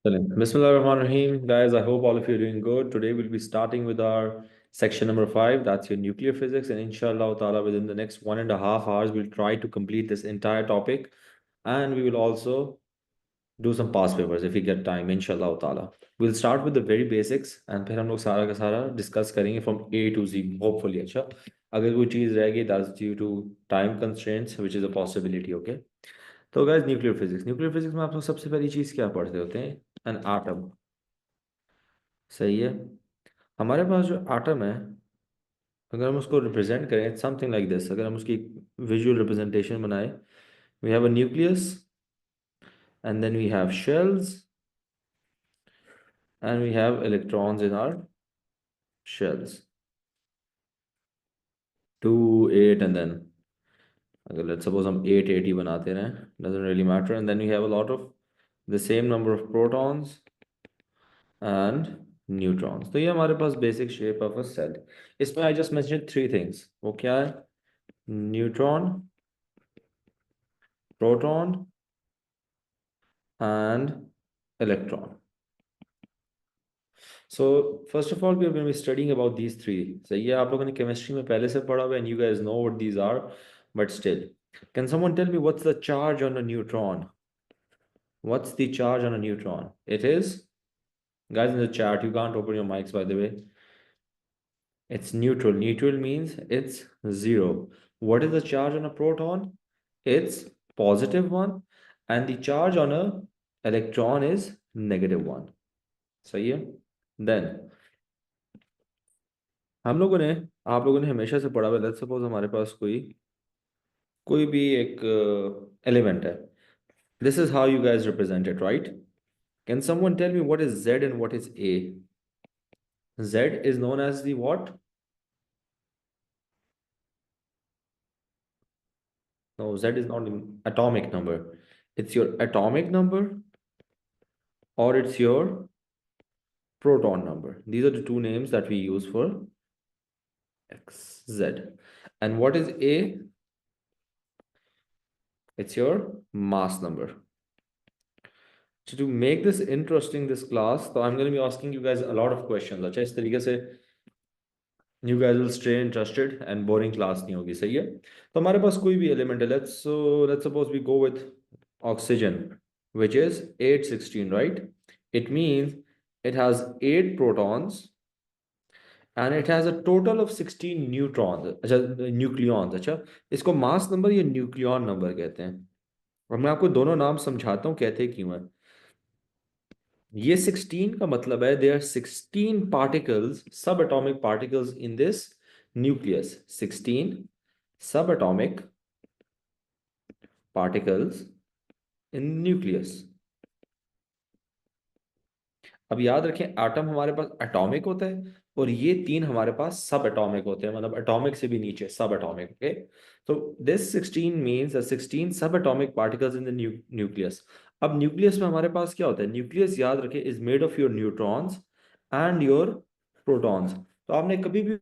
Bismillahirrahmanirrahim. Guys, I hope all of you are doing good. Today we'll be starting with our section number 5. That's your nuclear physics. And inshallah ta'ala, within the next 1.5 hours, we'll try to complete this entire topic. And we will also do some past papers if we get time, inshallah ta'ala. We'll start with the very basics and फिर हम लोग सारा का सारा discuss करेंगे from A to Z, hopefully. अच्छा, अगर कोई चीज़ रहेगी, that's due to time constraints, which is a possibility, okay? तो गाइस, न्यूक्लियर फिजिक्स में आप लोग सबसे पहली चीज़ क्या पढ़ते होते हैं? An atom. सही है। हमारे पास जो आटम है, अगर हम उसको रिप्रेजेंट करें समथिंग लाइक दिस, अगर हम उसकी विजुअल रिप्रेजेंटेशन बनाए, we have a nucleus and then we have shells and we have electrons in our shells, 2 8 and then अगर लेट्स सपोज हम 8 8 ही बनाते रहें, doesn't really matter, and then we have a lot of the same number of protons and neutrons. तो ये हमारे पास basic shape of a cell. इसमें आई जस्ट मेंशन 3 थिंग्स। वो क्या है? Neutron, proton and electron. So first of all, we are going to be studying about these three. So yeah, आप लोगों ने chemistry में पहले से पढ़ा हुआ है and you guys know what these are, but still, can someone tell me what's the charge on a neutron? What's the charge on a neutron? It is, guys in the chat, you can't open your mics by the way. It's neutral. Neutral means it's zero. What is the charge on a proton? It's +1, and the charge on a electron is -1. सही है। Then हम लोगों ने, आप लोगों ने हमेशा से पढ़ा हुआ, लेट्स सपोज हमारे पास कोई कोई भी एक एलिमेंट है। This is how you guys represent it, right? Can someone tell me what is Z and what is A? Z is known as the what? No, Z is not atomic number. It's your atomic number or it's your proton number. These are the two names that we use for XZ. And what is A? It's your mass number. So to make this interesting, this class, so I'm going to be asking you guys a lot of questions. अच्छा, इस तरीके से you guys will stay interested and boring class नहीं होगी। सही है। तो हमारे पास कोई भी एलिमेंट है, let's suppose we go with oxygen, which is 816, right? It means it has 8 protons and it has a total of 16 neutrons, अच्छा, न्यूक्लियॉन्स। अच्छा, इसको मास नंबर या न्यूक्लियॉन नंबर कहते हैं, और मैं आपको दोनों नाम समझाता हूँ कहते क्यों है। ये 16 का मतलब है there are 16 particles, subatomic particles in this nucleus. 16 subatomic particles in nucleus. अब याद रखें, एटम हमारे पास एटॉमिक होता है और ये 3 हमारे पास सब एटॉमिक होते हैं, मतलब एटॉमिक से भी नीचे सब एटॉमिक। ओके, तो दिस 16 मींस 16 सब atomic particles in the nucleus. अब न्यूक्लियस में हमारे पास क्या होता है? न्यूक्लियस, याद रखें, is made of your neutrons and your protons. तो आपने कभी भी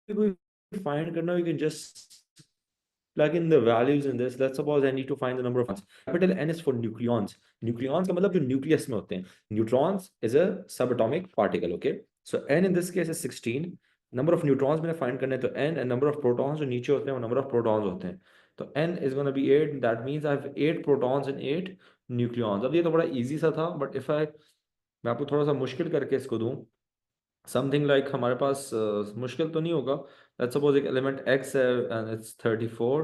कोई फाइंड करना, you can just plug in the values in this. Let's suppose I need to find the number of neutons. Capital N is for nucleons. Nucleons का मतलब जो nucleus में होते हैं। Neutrons is a subatomic particle, okay? So N in this case is 16. Number of neutrons मैंने find करने, तो N, and number of protons जो नीचे होते हैं वो number of protons होते हैं। तो N is going to be 8. That means I have 8 protons and 8 nucleons. अब ये तो बड़ा easy सा था, but if मैं आपको थोड़ा सा मुश्किल करके इसको दूं, समथिंग लाइक हमारे पास मुश्किल तो नहीं होगा। लेट्स सपोज एक एलिमेंट x है and it's 34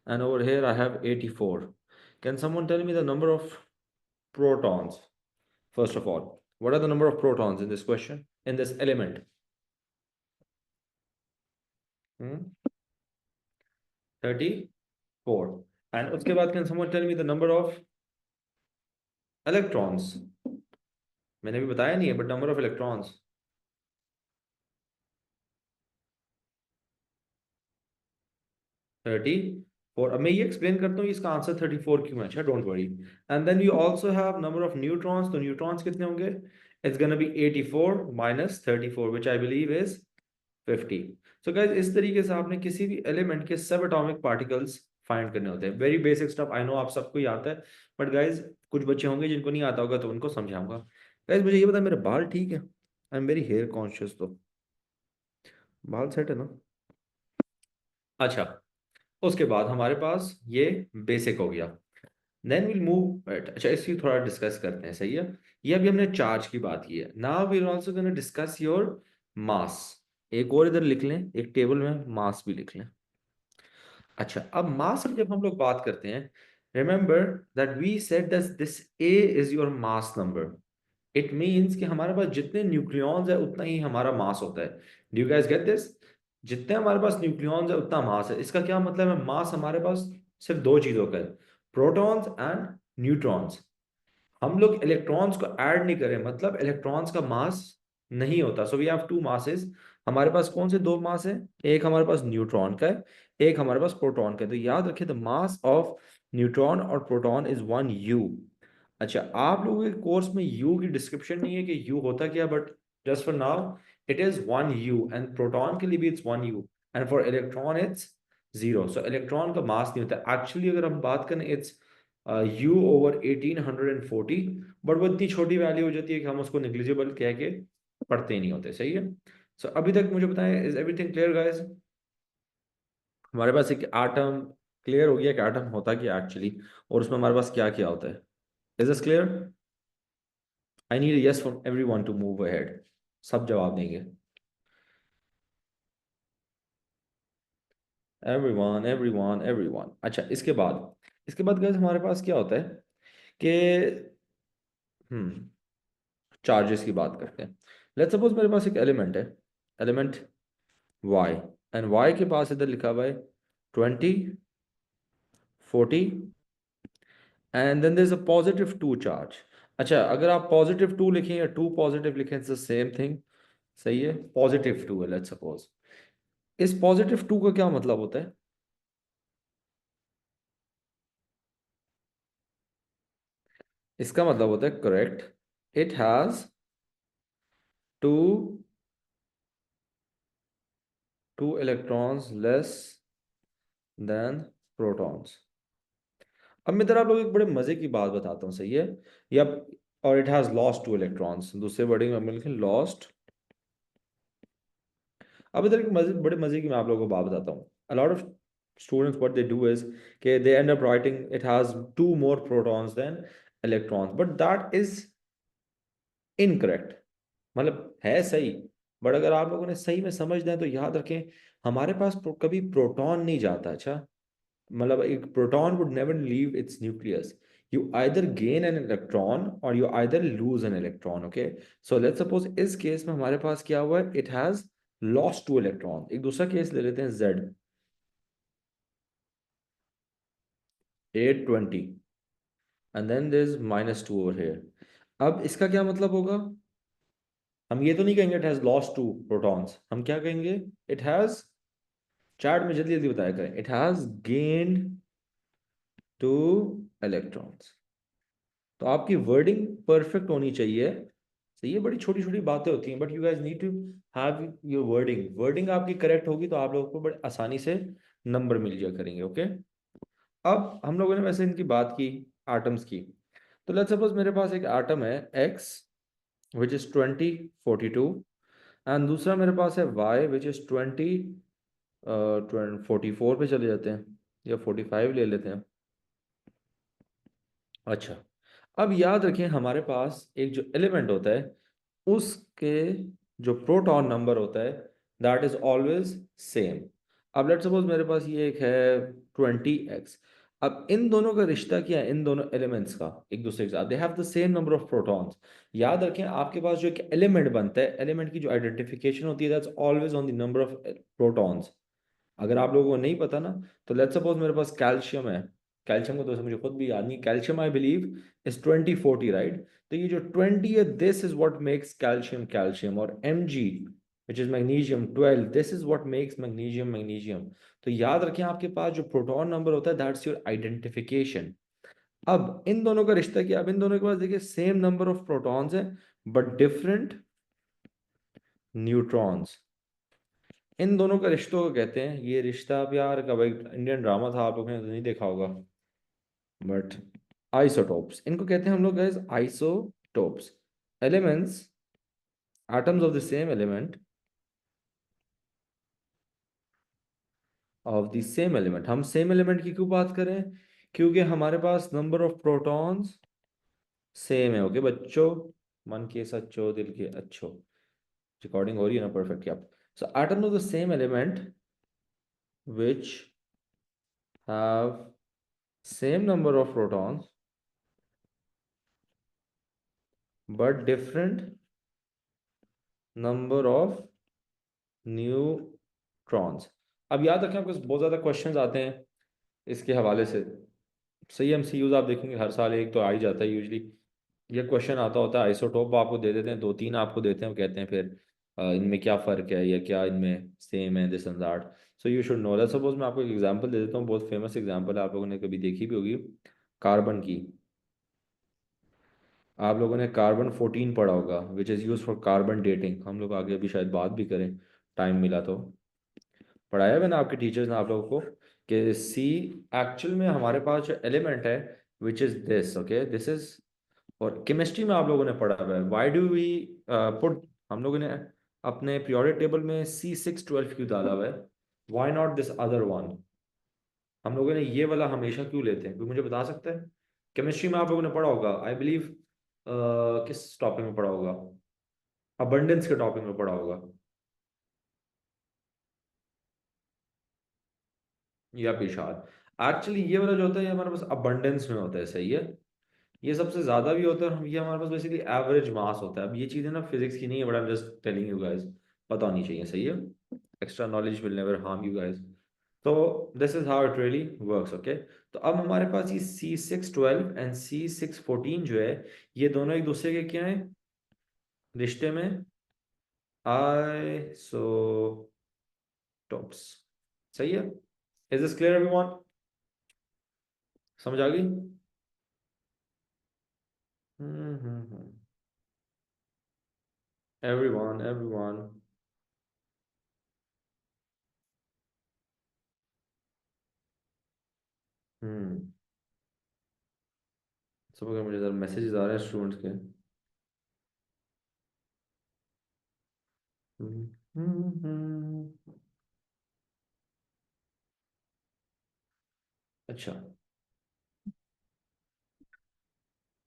and over here I have 84. Can someone tell me the number of protons? First of all, what are the number of protons in this question, in this element? 34. And उसके बाद can someone tell me the number of electrons? मैंने भी बताया नहीं है, but number of electrons. 34. अब मैं ये एक्सप्लेन करता हूँ इसका आंसर 34 क्यों है। अच्छा, don't worry. And then you also have number of neutrons. तो न्यूट्रॉन्स कितने होंगे? It's gonna be 84 minus 34, which I believe is 50। So guys, इस तरीके से आपने किसी भी एलिमेंट के सब एटॉमिक पार्टिकल्स फाइंड करने होते हैं। Very basic stuff, I know आप सबको ही आता है, बट गाइज कुछ बच्चे होंगे जिनको नहीं आता होगा तो उनको समझाऊंगा। गाइज मुझे ये बता, मेरे बाल ठीक है? I am very hair conscious, तो बाल सेट है ना? अच्छा, उसके बाद हमारे पास ये बेसिक हो गया। देन विल मूव, अच्छा इसकी थोड़ा डिस्कस करते हैं, सही है? ये अभी हमने चार्ज की बात की है। Now we are also gonna discuss your mass. एक और इधर लिख लें, एक टेबल में मास भी लिख लें। अच्छा, अब मास की जब हम लोग बात करते हैं, remember that we said that this A is your mass number. It means कि हमारे पास जितने न्यूक्लियॉन्स है उतना ही हमारा मास होता है। Do you guys get this? जितने हमारे पास न्यूक्लियॉन्स है उतना मास है। इसका क्या मतलब है? मास हमारे पास सिर्फ दो चीजों का है, प्रोटॉन्स एंड न्यूट्रॉन्स। हम लोग इलेक्ट्रॉन्स को ऐड नहीं करें, मतलब इलेक्ट्रॉन्स का मास नहीं होता। So we have two masses. हमारे पास कौन से दो मास है? एक हमारे पास न्यूट्रॉन का है, एक हमारे पास प्रोटॉन का है। तो याद रखिए, द मास ऑफ न्यूट्रॉन और प्रोटॉन इज 1 U। अच्छा, आप लोगों के कोर्स में यू की डिस्क्रिप्शन नहीं है कि यू होता क्या, but just for now it is 1 U, and proton के लिए भी it's 1 U, and for electron it's 0। So electron का मास नहीं होता एक्चुअली। अगर हम बात करें, इट्स U/1840, बट वो इतनी छोटी वैल्यू हो जाती है कि हम उसको निग्लिजिबल कह के पढ़ते ही नहीं होते, सही है? सो अभी तक मुझे बताएं, इज एवरीथिंग क्लियर गाइस? हमारे पास एक एटम क्लियर हो गया कि एटम होता क्या एक्चुअली, और उसमें हमारे पास क्या क्या होता है। Is this clear? I need yes from everyone to move ahead. सब जवाब देंगे। Everyone everyone everyone. अच्छा, इसके बाद गाइस हमारे पास क्या होता है कि हम्म चार्जेस की बात करते हैं। लेट्स सपोज मेरे पास एक एलिमेंट है, एलिमेंट वाई, एंड वाई के पास इधर लिखा हुआ है 20, 40, and then there is a +2 charge. अच्छा, अगर आप +2 लिखें या 2 पॉजिटिव लिखें, इट्स द सेम थिंग, सही है? +2 है, लेट्स सपोज। इस +2 का क्या मतलब होता है? इसका मतलब होता है, correct, it has to two electrons less than protons. अब मैं इधर आप लोग एक बड़े मजे की बात बताता हूँ, सही है? या और इट हैज लॉस्ट 2 इलेक्ट्रॉन्स, दूसरे वर्डिंग में हम लिखें लॉस्ट। अब इधर एक बड़े मजे की मैं आप लोगों को बात बताता हूँ। A lot of students what they do is कि they end up writing it has 2 more protons than electrons, but that is incorrect. मतलब है सही, बट अगर आप लोगों ने सही में समझना है तो याद रखें, हमारे पास कभी प्रोटॉन नहीं जाता। अच्छा, मतलब एक proton would never leave its nucleus. You either gain an electron or you either lose an electron. Okay, so let's suppose इस केस में हमारे पास क्या हुआ है, इट हैज लॉस्ट 2 इलेक्ट्रॉन। एक दूसरा केस ले लेते हैं, Z 820, and then there is -2 over here. अब इसका क्या मतलब होगा? हम ये तो नहीं कहेंगे इट हैज लॉस्ट 2 प्रोटॉन्स, हम क्या कहेंगे? इट हैज, चार्ट में जल्दी जल्दी बताया करें, इट हैज गेन्ड 2 इलेक्ट्रॉन्स। तो आपकी वर्डिंग परफेक्ट होनी चाहिए। सही है? बड़ी छोटी छोटी बातें होती हैं, but you guys need to have your wording. Wording आपकी करेक्ट होगी तो आप लोगों को बड़े आसानी से नंबर मिल जाया करेंगे। ओके, अब हम लोगों ने वैसे इनकी बात की, एटम्स की। तो लेट्स सपोज मेरे पास एक एटम है X विच इज 2042, एंड दूसरा मेरे पास है Y विच इज 44 पे चले जाते हैं, या 45 ले लेते हैं। अच्छा, अब याद रखें, हमारे पास एक जो एलिमेंट होता है उसके जो प्रोटॉन नंबर होता है दैट इज ऑलवेज सेम। अब लेट्स सपोज मेरे पास ये एक है 20X। अब इन दोनों का रिश्ता क्या है? इन दोनों एलिमेंट्स का एक दूसरे के साथ, they have the same number of protons. याद रखें, आपके पास जो एक एलिमेंट बनता है, एलिमेंट की जो आइडेंटिफिकेशन होती है, that's always on the number of protons. अगर आप लोगों को नहीं पता ना, तो लेट्स सपोज मेरे पास कैल्शियम है। कैल्शियम को तो मुझे खुद भी याद नहीं, calcium I believe is 2040, right? तो ये जो 20 है, this is what makes calcium calcium, और Mg which is magnesium 12, this is what makes magnesium magnesium. तो याद रखें, आपके पास जो प्रोटॉन नंबर होता है दैट्स योर आइडेंटिफिकेशन। अब इन दोनों का रिश्ता क्या? अब इन दोनों के पास देखिए सेम नंबर ऑफ प्रोटॉन्स है बट डिफरेंट न्यूट्रॉन्स। इन दोनों का रिश्तों को कहते हैं, ये रिश्ता प्यार का भाई इंडियन ड्रामा था, आप लोगों ने तो नहीं देखा होगा, बट आइसोटोप्स इनको कहते हैं हम लोग guys, isotopes, elements, atoms of the same element, of the same element. हम सेम एलिमेंट की क्यों बात करें? क्योंकि हमारे पास नंबर ऑफ प्रोटॉन्स सेम है। ओके बच्चों, मन के सच्चो दिल के अच्छो, रिकॉर्डिंग हो रही है ना परफेक्ट आप? So atoms of the same element which have same number of protons but different number of neutrons. अब याद रखें, आपको बहुत ज़्यादा क्वेश्चंस आते हैं इसके हवाले से। सही एमसीक्यूज आप देखेंगे हर साल एक तो आ ही जाता है यूजली। ये क्वेश्चन आता होता है, आइसोटोप आपको दे देते हैं, दो तीन आपको देते हैं, वो कहते हैं फिर इनमें क्या फ़र्क है या क्या इनमें सेम है, this and that. So you should know that. Suppose मैं आपको एक एग्जांपल दे देता हूँ, बहुत फेमस एग्जांपल है, आप लोगों ने कभी देखी भी होगी, कार्बन की। आप लोगों ने कार्बन 14 पढ़ा होगा, which is use for carbon dating. हम लोग आगे अभी शायद बात भी करें, टाइम मिला तो। पढ़ाया मैंने आपके टीचर्स ने आप लोगों को कि सी एक्चुअल में हमारे पास जो एलिमेंट है which is this, okay this is. और केमिस्ट्री में आप लोगों ने पढ़ा हुआ है, वाई डू वी पुट, हम लोगों ने अपने पीरियोडिक टेबल में C612 क्यों डाला हुआ है, why not this other one? हम लोगों ने ये वाला हमेशा क्यों लेते हैं, कोई मुझे बता सकता है? केमिस्ट्री में आप लोगों ने पढ़ा होगा आई बिलीव, किस टॉपिक में पढ़ा होगा, अबंडेंस के टॉपिक में पढ़ा होगा, या पिशाद। एक्चुअली ये वाला जो होता है ये हमारे पास अबंडेंस में होता है, सही है। ये सबसे ज्यादा भी होता है, और ये हमारे पास बेसिकली एवरेज मास होता है। अब ये चीजें ना फिजिक्स की नहीं है, but I am just telling you guys, पता होनी चाहिए, सही है। Extra knowledge will never harm you guys. तो this is how it really works, okay. तो अब हमारे पास ये C612 एंड C614 जो है, ये दोनों एक दूसरे के क्या है, रिश्ते में, आइसोटोप्स, सही है। Is this clear everyone? समझ आ गई? हम्म। Everyone everyone. हम्म। सब अगर मुझे जरा मैसेजेस आ रहे हैं स्टूडेंट्स के। हम्म। अच्छा।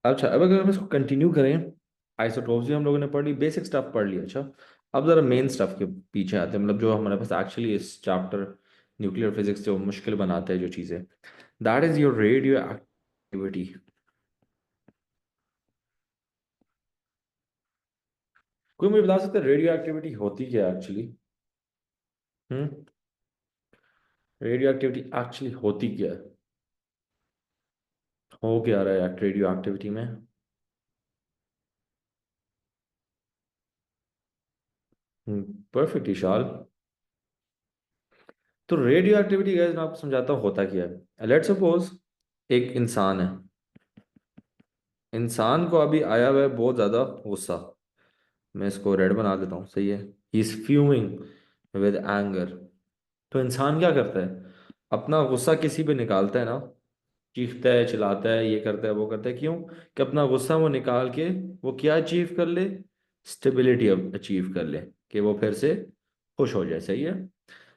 अच्छा, अब अगर हम इसको कंटिन्यू करें, आइसोटोप्स भी हम लोगों ने पढ़ ली, बेसिक स्टफ पढ़ लिया। अच्छा, अब जरा मेन स्टफ के पीछे आते हैं, मतलब जो हमारे पास एक्चुअली इस चैप्टर न्यूक्लियर फिजिक्स जो मुश्किल बनाते हैं जो चीज़ें, that is your radio activity. कोई मुझे बता सकता है रेडियो एक्टिविटी होती क्या है एक्चुअली? हम्म। रेडियो एक्टिविटी एक्चुअली होती क्या है, हो क्या रहा है रेडियो एक्टिविटी में? परफेक्ट इशाल। तो रेडियो एक्टिविटी गाइस मैं आपको समझाता हूँ होता क्या है। लेट्स सपोज एक इंसान है, इंसान को अभी आया हुआ है बहुत ज़्यादा गुस्सा, मैं इसको रेड बना देता हूँ, सही है। He is fuming with anger. तो इंसान क्या करता है, अपना गुस्सा किसी पे निकालता है ना, चीखता है, चिल्लाता है, ये करता है वो करता है, क्यों? कि अपना गुस्सा वो निकाल के वो क्या अचीव कर ले, स्टेबिलिटी अचीव कर ले, कि वो फिर से खुश हो जाए, सही है।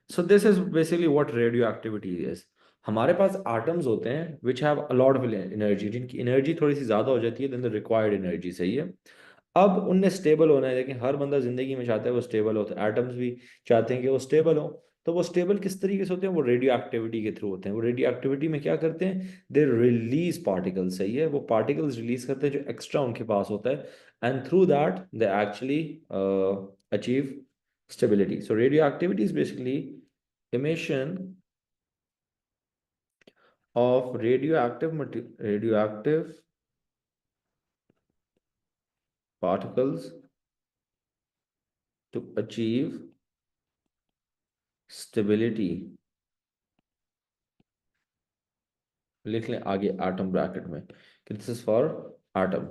So this is basically what radio activity is. हमारे पास एटम्स होते हैं which have a lot of energy, जिनकी एनर्जी थोड़ी सी ज़्यादा हो जाती है देन द रिक्वायर्ड एनर्जी, सही है। अब उनने स्टेबल होना है, लेकिन हर बंदा जिंदगी में चाहता है वो स्टेबल होता है, एटम्स भी चाहते हैं कि वो स्टेबल हो। तो वो स्टेबल किस तरीके से होते हैं, वो रेडियो एक्टिविटी के थ्रू होते हैं। वो रेडियो एक्टिविटी में क्या करते हैं, दे रिलीज पार्टिकल्स, सही है। वो पार्टिकल्स रिलीज करते हैं जो एक्स्ट्रा उनके पास होता है, and through that they actually achieve stability. So radioactivity is basically emission of radioactive particles to achieve stability। लिख लें आगे एटम ब्रैकेट में कि this is for atom.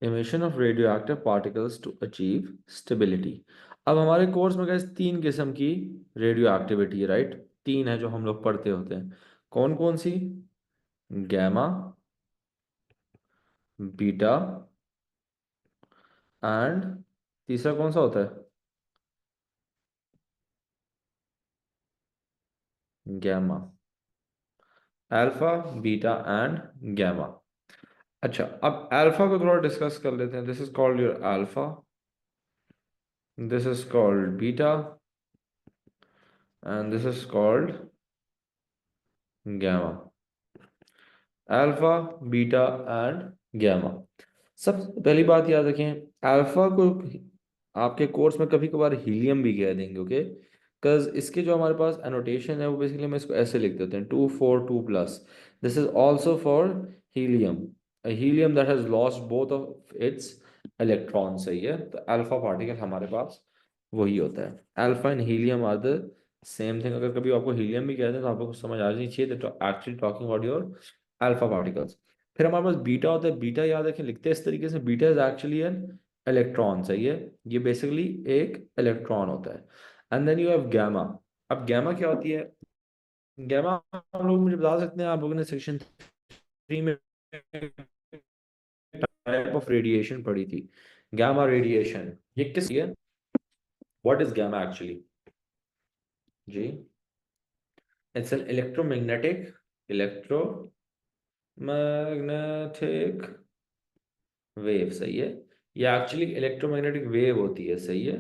emission of radioactive particles to achieve stability। अब हमारे course में gas तीन किस्म की रेडियो एक्टिविटी है, राइट? तीन है जो हम लोग पढ़ते होते हैं। कौन कौन सी? गैमा, बीटा, एंड तीसरा कौन सा होता है? Gamma. Alpha, beta and gamma. अच्छा, अब अल्फा को थोड़ा डिस्कस कर लेते हैं। This is called your alpha, this is called beta, and this is called gamma. Alpha, beta and gamma. सबसे पहली बात याद रखें, अल्फा को आपके कोर्स में कभी कभार हीलियम भी कह देंगे, ओके? बिकॉज इसके जो हमारे पास एनोटेशन है वो बेसिकली हम इसको ऐसे लिख देते हैं 2 4 2 plus. This is also for helium, helium that has lost both of its electron. सही है, तो अल्फा पार्टिकल हमारे पास वही होता है। Alpha and helium are the same thing. अगर कभी आपको हीलियम भी कहते हैं तो आपको कुछ समझ आ जानी चाहिए that actually talking about your alpha particles. फिर हमारे पास बीटा होता है। बीटा याद रखें, लिखते हैं इस तरीके से, beta is actually an electron. सही है, ये बेसिकली एक इलेक्ट्रॉन होता है। And then you have gamma. अब गैमा क्या होती है? गैमा हम लोग मुझे बता सकते हैं, आप लोगों ने सेक्शन 3 में टाइप ऑफ रेडिएशन पढ़ी थी, गैमा रेडिएशन। ये किस है? What is gamma actually? जी, इट्स एन इलेक्ट्रोमैग्नेटिक वेव। सही है, ये एक्चुअली इलेक्ट्रोमैग्नेटिक वेव होती है। सही है,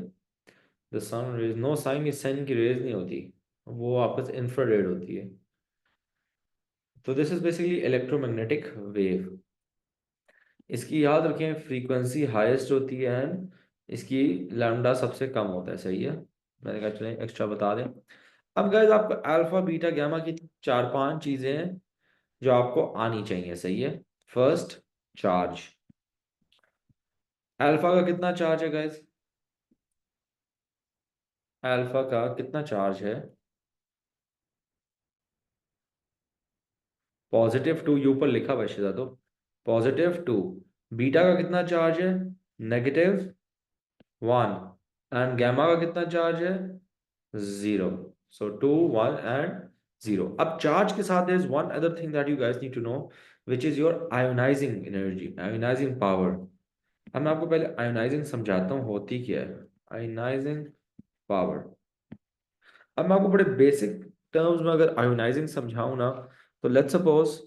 the sun rays, no sign, ये सन की रेज नहीं होती, वो आपस इंफ्रारेड होती है। तो this is basically electromagnetic wave. इसकी याद रखें फ्रीक्वेंसी हाईएस्ट होती है एंड इसकी लैम्डा सबसे कम होता है। सही है, मैंने कहा चलें एक्स्ट्रा बता दें। अब गाइस आपको अल्फा बीटा गामा की चार पांच चीजें हैं जो आपको आनी चाहिए। सही है, फर्स्ट, चार्ज। अल्फा का कितना चार्ज है गाइस? अल्फा का कितना चार्ज है? +2, यू पर लिखा हुआ है शिजा, तो +2। बीटा का कितना चार्ज है? -1। एंड गामा का कितना चार्ज है? 0। So 2 1 and 0। अब चार्ज के साथ is one other thing that you guys need to know, which is your ionising energy, ionising power. अब मैं आपको पहले आयोनाइजिंग समझाता हूँ होती क्या है। Ionizing power. अब मैं आपको बड़े बेसिक टर्म्स में अगर आयोनाइजिंग समझाऊं ना, तो लेट्स सपोज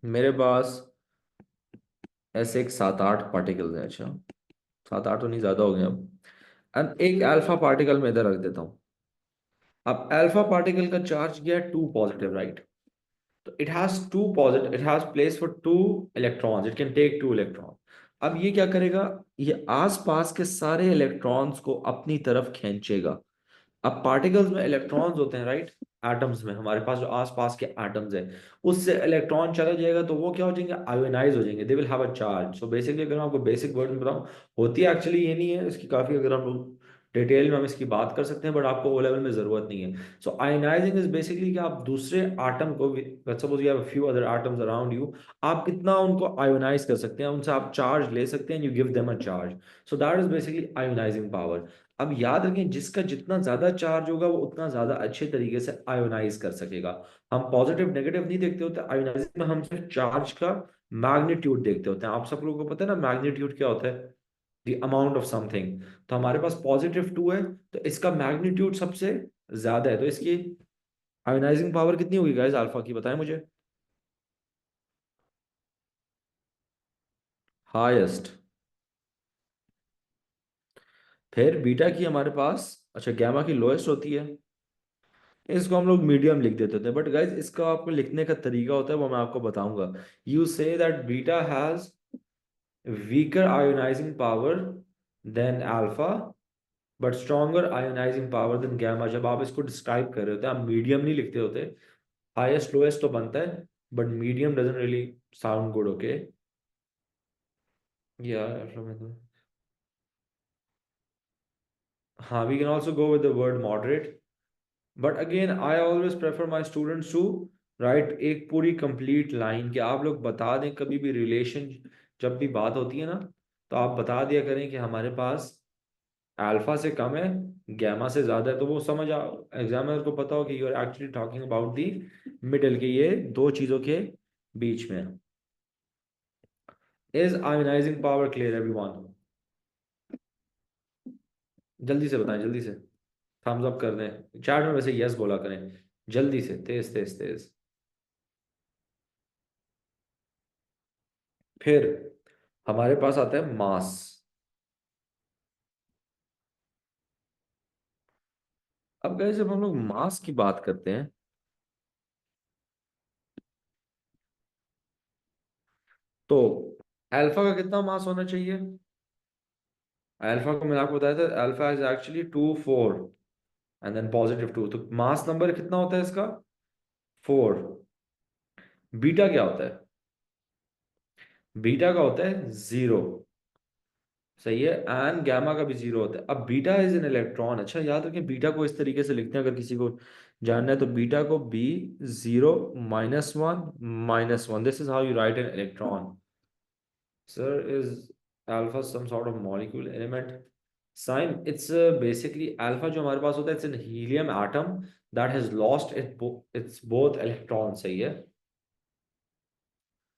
मेरे पास ऐसे एक 7 8 पार्टिकल्स हैं। अच्छा, 7 8 तो नहीं, ज्यादा हो गए अब। एंड एक अल्फा पार्टिकल में इधर रख देता हूँ। अब अल्फा पार्टिकल का चार्ज क्या है? 2 पॉजिटिव, राइट? तो it has 2 positive, it has place for 2 electrons, it can take 2 electron. अब ये क्या करेगा? ये आसपास के सारे इलेक्ट्रॉन्स को अपनी तरफ खींचेगा। अब पार्टिकल्स में इलेक्ट्रॉन्स होते हैं, राइट? एटम्स में हमारे पास जो आसपास के एटम्स है, उससे इलेक्ट्रॉन चला जाएगा तो वो क्या हो जाएंगे? आयोनाइज हो जाएंगे, they will have a charge. So basically अगर मैं आपको बेसिक वर्ड में बताऊं, होती है एक्चुअली ये नहीं है, इसकी काफी अगर हम लोग डिटेल में हम इसकी बात कर सकते हैं, बट आपको ओ लेवल में जरूरत नहीं है। सो आयोनाइजिंग इज बेसिकली कि आप दूसरे एटम को, let's suppose you have a few other atoms around you, आप कितना उनको आयोनाइज कर सकते हैं, उनसे आप चार्ज ले सकते हैं, you give them a charge. So that is basically ionizing power. अब याद रखें, जिसका जितना ज्यादा चार्ज होगा वो उतना ज्यादा अच्छे तरीके से आयोनाइज कर सकेगा। हम पॉजिटिव नेगेटिव नहीं देखते होते आयोनाइजिंग में, हम सिर्फ चार्ज का मैग्नीट्यूड देखते होते हैं। आप सब लोगों को पता है ना मैग्नीट्यूड क्या होता है? The amount of something. तो हमारे पास +2 है, तो इसका मैग्नीट्यूड सबसे ज्यादा है, तो इसकी आयोनाइजिंग पावर कितनी होगी गाइस अल्फा की? बताएं मुझे। हाईएस्ट। फिर बीटा की हमारे पास, अच्छा गैमा की लोएस्ट होती है। इसको हम लोग मीडियम लिख देते थे, बट गाइज इसका आपको लिखने का तरीका होता है, वो मैं आपको बताऊंगा। You say that beta has weaker ionising power than alpha, but stronger ionising power than gamma. जब आप इसको डिस्क्राइब कर रहे होते हैं, आप मीडियम नहीं लिखते होते। हाईएस्ट लोएस्ट तो बनता है, but medium doesn't really sound good, okay? या हाँ, we can also go with the word moderate, but again I always prefer my students to write एक पूरी कंप्लीट लाइन, कि आप लोग बता दें कभी भी रिलेशन जब भी बात होती है ना, तो आप बता दिया करें कि हमारे पास अल्फा से कम है, गैमा से ज्यादा है, तो वो समझ एग्जामिनर को पता हो कि you are actually talking about the middle, के ये दो चीजों के बीच में। Is ionising power clear everyone? जल्दी से बताएं, जल्दी से, थम्स अप कर दें चैट में, वैसे यस बोला करें, जल्दी से, तेज तेज तेज। फिर हमारे पास आता है मास। अब गए जब हम लोग मास की बात करते हैं, तो अल्फा का कितना मास होना चाहिए? अल्फा को मैंने आपको बताया था, alpha is actually 2 4 and then +2, तो मास नंबर कितना होता है इसका? 4। बीटा क्या होता है? बीटा का होता है 0। सही है, एंड गामा का भी 0 होता है। अब बीटा इज एन इलेक्ट्रॉन, अच्छा याद रखें, बीटा को इस तरीके से लिखते हैं, अगर किसी को जानना है तो बीटा को B0 -1 -1, this is how you right an electron. Sir, is alpha some sort of molecule element? Sign, it's basically alpha जो हमारे पास होता है, it's an helium atom that has lost its both electrons, सही है।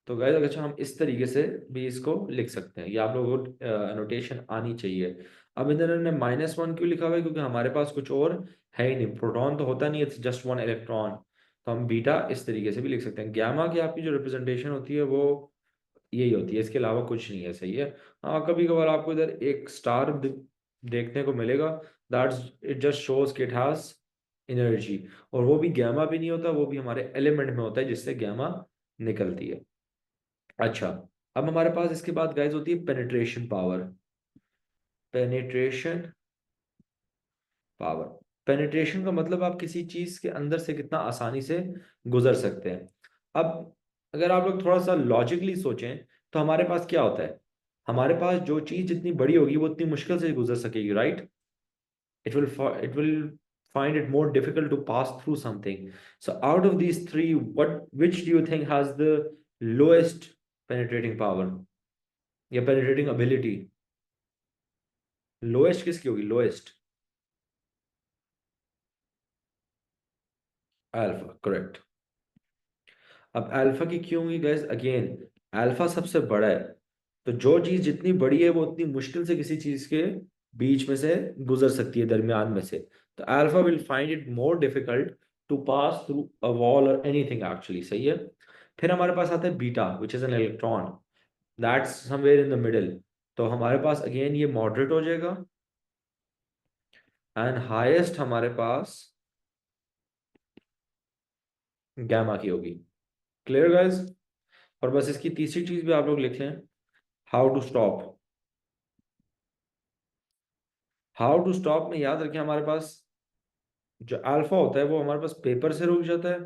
तो guys अच्छा, हम इस तरीके से भी इसको लिख सकते हैं, ये आप लोगों को एनोटेशन आनी चाहिए। अब इधर ने -1 क्यों लिखा हुआ है? क्योंकि हमारे पास कुछ और है ही नहीं, प्रोटॉन तो होता नहीं, इट्स जस्ट वन इलेक्ट्रॉन। तो हम बीटा इस तरीके से भी लिख सकते हैं। गामा की आपकी जो रिप्रेजेंटेशन होती है वो यही होती है, इसके अलावा कुछ नहीं है, सही है। हाँ, कभी कभार आपको इधर एक स्टार देखने को मिलेगा, दैट्स इट जस्ट शोज कि इट हैज एनर्जी, और वो भी गैमा भी नहीं होता, वो भी हमारे एलिमेंट में होता है जिससे गैमा निकलती है। अच्छा, अब हमारे पास इसके बाद गाइस होती है penetration power. Penetration power, penetration का मतलब आप किसी चीज के अंदर से कितना आसानी से गुजर सकते हैं। अब अगर आप लोग थोड़ा सा लॉजिकली सोचें, तो हमारे पास क्या होता है? हमारे पास जो चीज जितनी बड़ी होगी वो उतनी मुश्किल से गुजर सकेगी, right? It will find it more difficult to pass through something. So out of these three, which do you think has the lowest penetrating power या penetrating ability? लोएस्ट किसकी होगी, लोएस्ट? Alpha, correct. अब alpha की क्यों हुई gas? Again, alpha सबसे बड़ा है, तो जो चीज जितनी बड़ी है वो उतनी मुश्किल से किसी चीज के बीच में से गुजर सकती है, दरमियान में से। तो alpha will find it more difficult to pass through a wall और एनीथिंग एक्चुअली, सही है। फिर हमारे पास आता है beta, which is an electron, that's somewhere in the middle. तो हमारे पास अगेन ये मॉडरेट हो जाएगा, एंड हाईएस्ट हमारे पास गैमा की होगी। Clear guys? और बस इसकी तीसरी चीज भी आप लोग लिख लें, how to stop. How to stop में याद रखें, हमारे पास जो अल्फा होता है वो हमारे पास पेपर से रुक जाता है।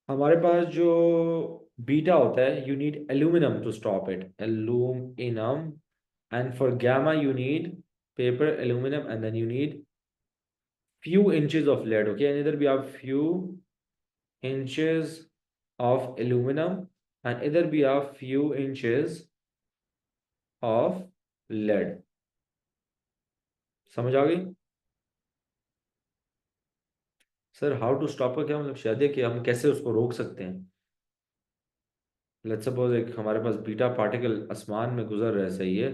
हमारे पास जो बीटा होता है, you need aluminium to stop it, aluminium. And for gamma you need paper, aluminum, and then you need few inches of lead, okay, and either we have few inches of aluminum, and either we have few inches of lead। समझ आ गई? Sir how to stop का क्या मतलब, शायद है कि हम कैसे उसको रोक सकते हैं। लेट्स सपोज एक हमारे पास बीटा पार्टिकल आसमान में गुजर रहा है, सही है,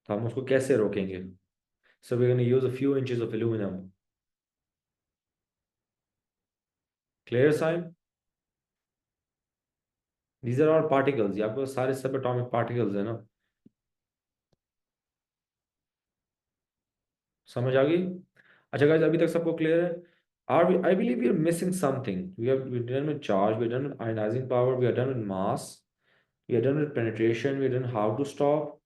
तो हम उसको कैसे रोकेंगे? So we can use a few inches of aluminium. Clear sign? These are all particles, ये आपको सारे सब एटॉमिक पार्टिकल्स है ना। समझ आ गई? अच्छा गाइस, अभी तक सबको क्लियर है? Are we, I believe we are missing something. We done with charge, we done with ionising power, we are done with mass, we are done with penetration, we are done how to stop.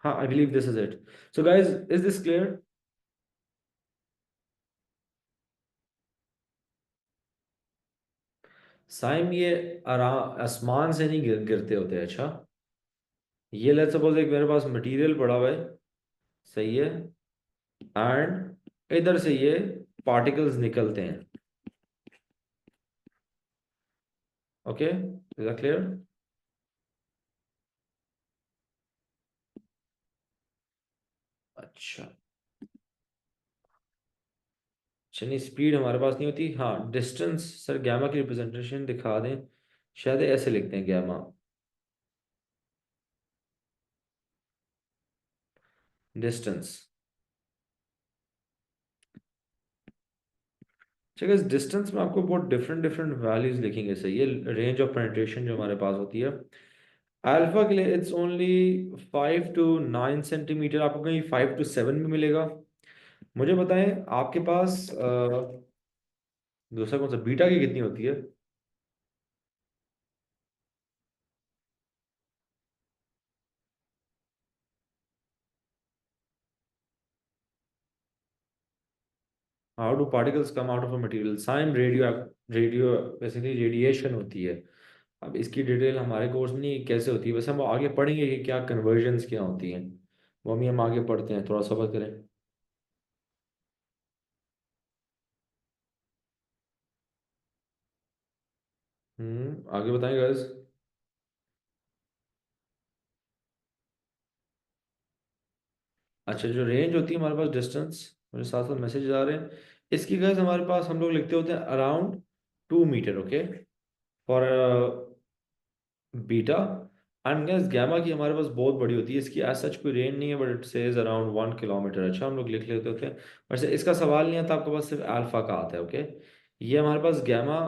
हाँ, I believe this is it. So guys, is this clear? साइम ये आराम आसमान से नहीं गिरते होते, अच्छा। ये लेट्स सपोज एक मेरे पास मटेरियल पड़ा हुआ है, सही है, एंड इधर से ये पार्टिकल्स निकलते हैं, ओके, इज दैट क्लियर? अच्छा, चलिए स्पीड हमारे पास नहीं होती, हाँ डिस्टेंस सर, गैमा की रिप्रेजेंटेशन दिखा दें, शायद ऐसे लिखते हैं गैमा, डिस्टेंस। चलिए इस डिस्टेंस में आपको बहुत डिफरेंट डिफरेंट वैल्यूज लिखेंगे, सही है, रेंज ऑफ पेनिट्रेशन जो हमारे पास होती है। अल्फा के लिए इट्स ओनली 5 to 9 सेंटीमीटर, आपको कहीं 5 to 7 में मिलेगा। मुझे बताएं आपके पास दूसरा कौन सा, बीटा की कितनी होती है? How do particles come out of a material? Sign radio, radio basically radiation होती है। अब इसकी डिटेल हमारे कोर्स में नहीं कैसे होती है, वैसे हम आगे पढ़ेंगे कि क्या कन्वर्जन्स क्या होती हैं, वो भी हम आगे पढ़ते हैं, थोड़ा सब्र करें। आगे बताएं गाइस। अच्छा, जो रेंज होती है हमारे पास, डिस्टेंस, मेरे साथ साथ मैसेज आ रहे हैं, इसकी गाइस हमारे पास हम लोग लिखते होते हैं around 2 metre, okay, for beta. And gas gamma की हमारे पास बहुत बड़ी होती है, इसकी एज सच कोई रेंज नहीं है, but it says around 1 kilometre. अच्छा, हम लोग लिख लेते होते हैं। वैसे इसका सवाल नहीं आता, आपके पास सिर्फ अल्फा का आता है, ओके। ये हमारे पास गैमा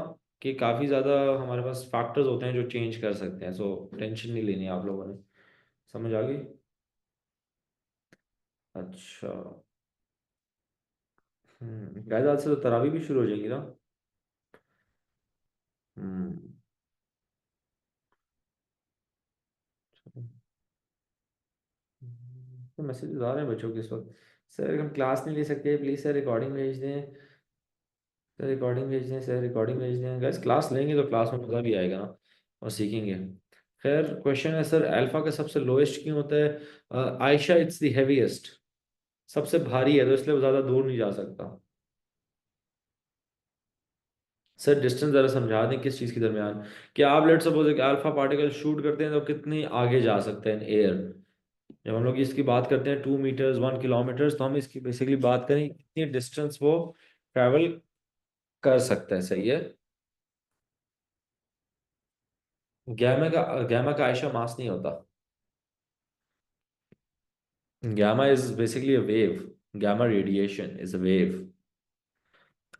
के काफ़ी ज़्यादा हमारे पास फैक्टर्स होते हैं जो चेंज कर सकते हैं, सो टेंशन नहीं लेनी है आप लोगों ने। समझ आ गई? अच्छा। गाइस आज से तो तरावी भी शुरू हो जाएंगी ना। हम्म। तो मैसेज आ रहे हैं बच्चों के इस वक्त, सर हम क्लास नहीं ले सकते, प्लीज़ सर रिकॉर्डिंग भेज दें, सर रिकॉर्डिंग भेज दें, सर रिकॉर्डिंग भेज दें। गैस क्लास लेंगे तो क्लास में मज़ा भी आएगा ना, और सीखेंगे। खैर क्वेश्चन है सर, अल्फा का सबसे लोएस्ट क्यों होता है? आयशा, इट्स द हेवीएस्ट, सबसे भारी है तो इसलिए वो ज़्यादा दूर नहीं जा सकता। सर डिस्टेंस ज़रा समझा दें किस चीज़ के दरमियान, कि आप लेट सपोज एक अल्फा पार्टिकल शूट करते हैं तो कितनी आगे जा सकते हैं इन एयर। जब हम लोग इसकी बात करते हैं 2 मीटर्स 1 किलोमीटर, तो हम इसकी बेसिकली बात करें कितनी डिस्टेंस वो ट्रैवल कर सकता है, सही है। गैमा का आयशा मास नहीं होता। Gamma is basically a wave. Gamma radiation is a wave.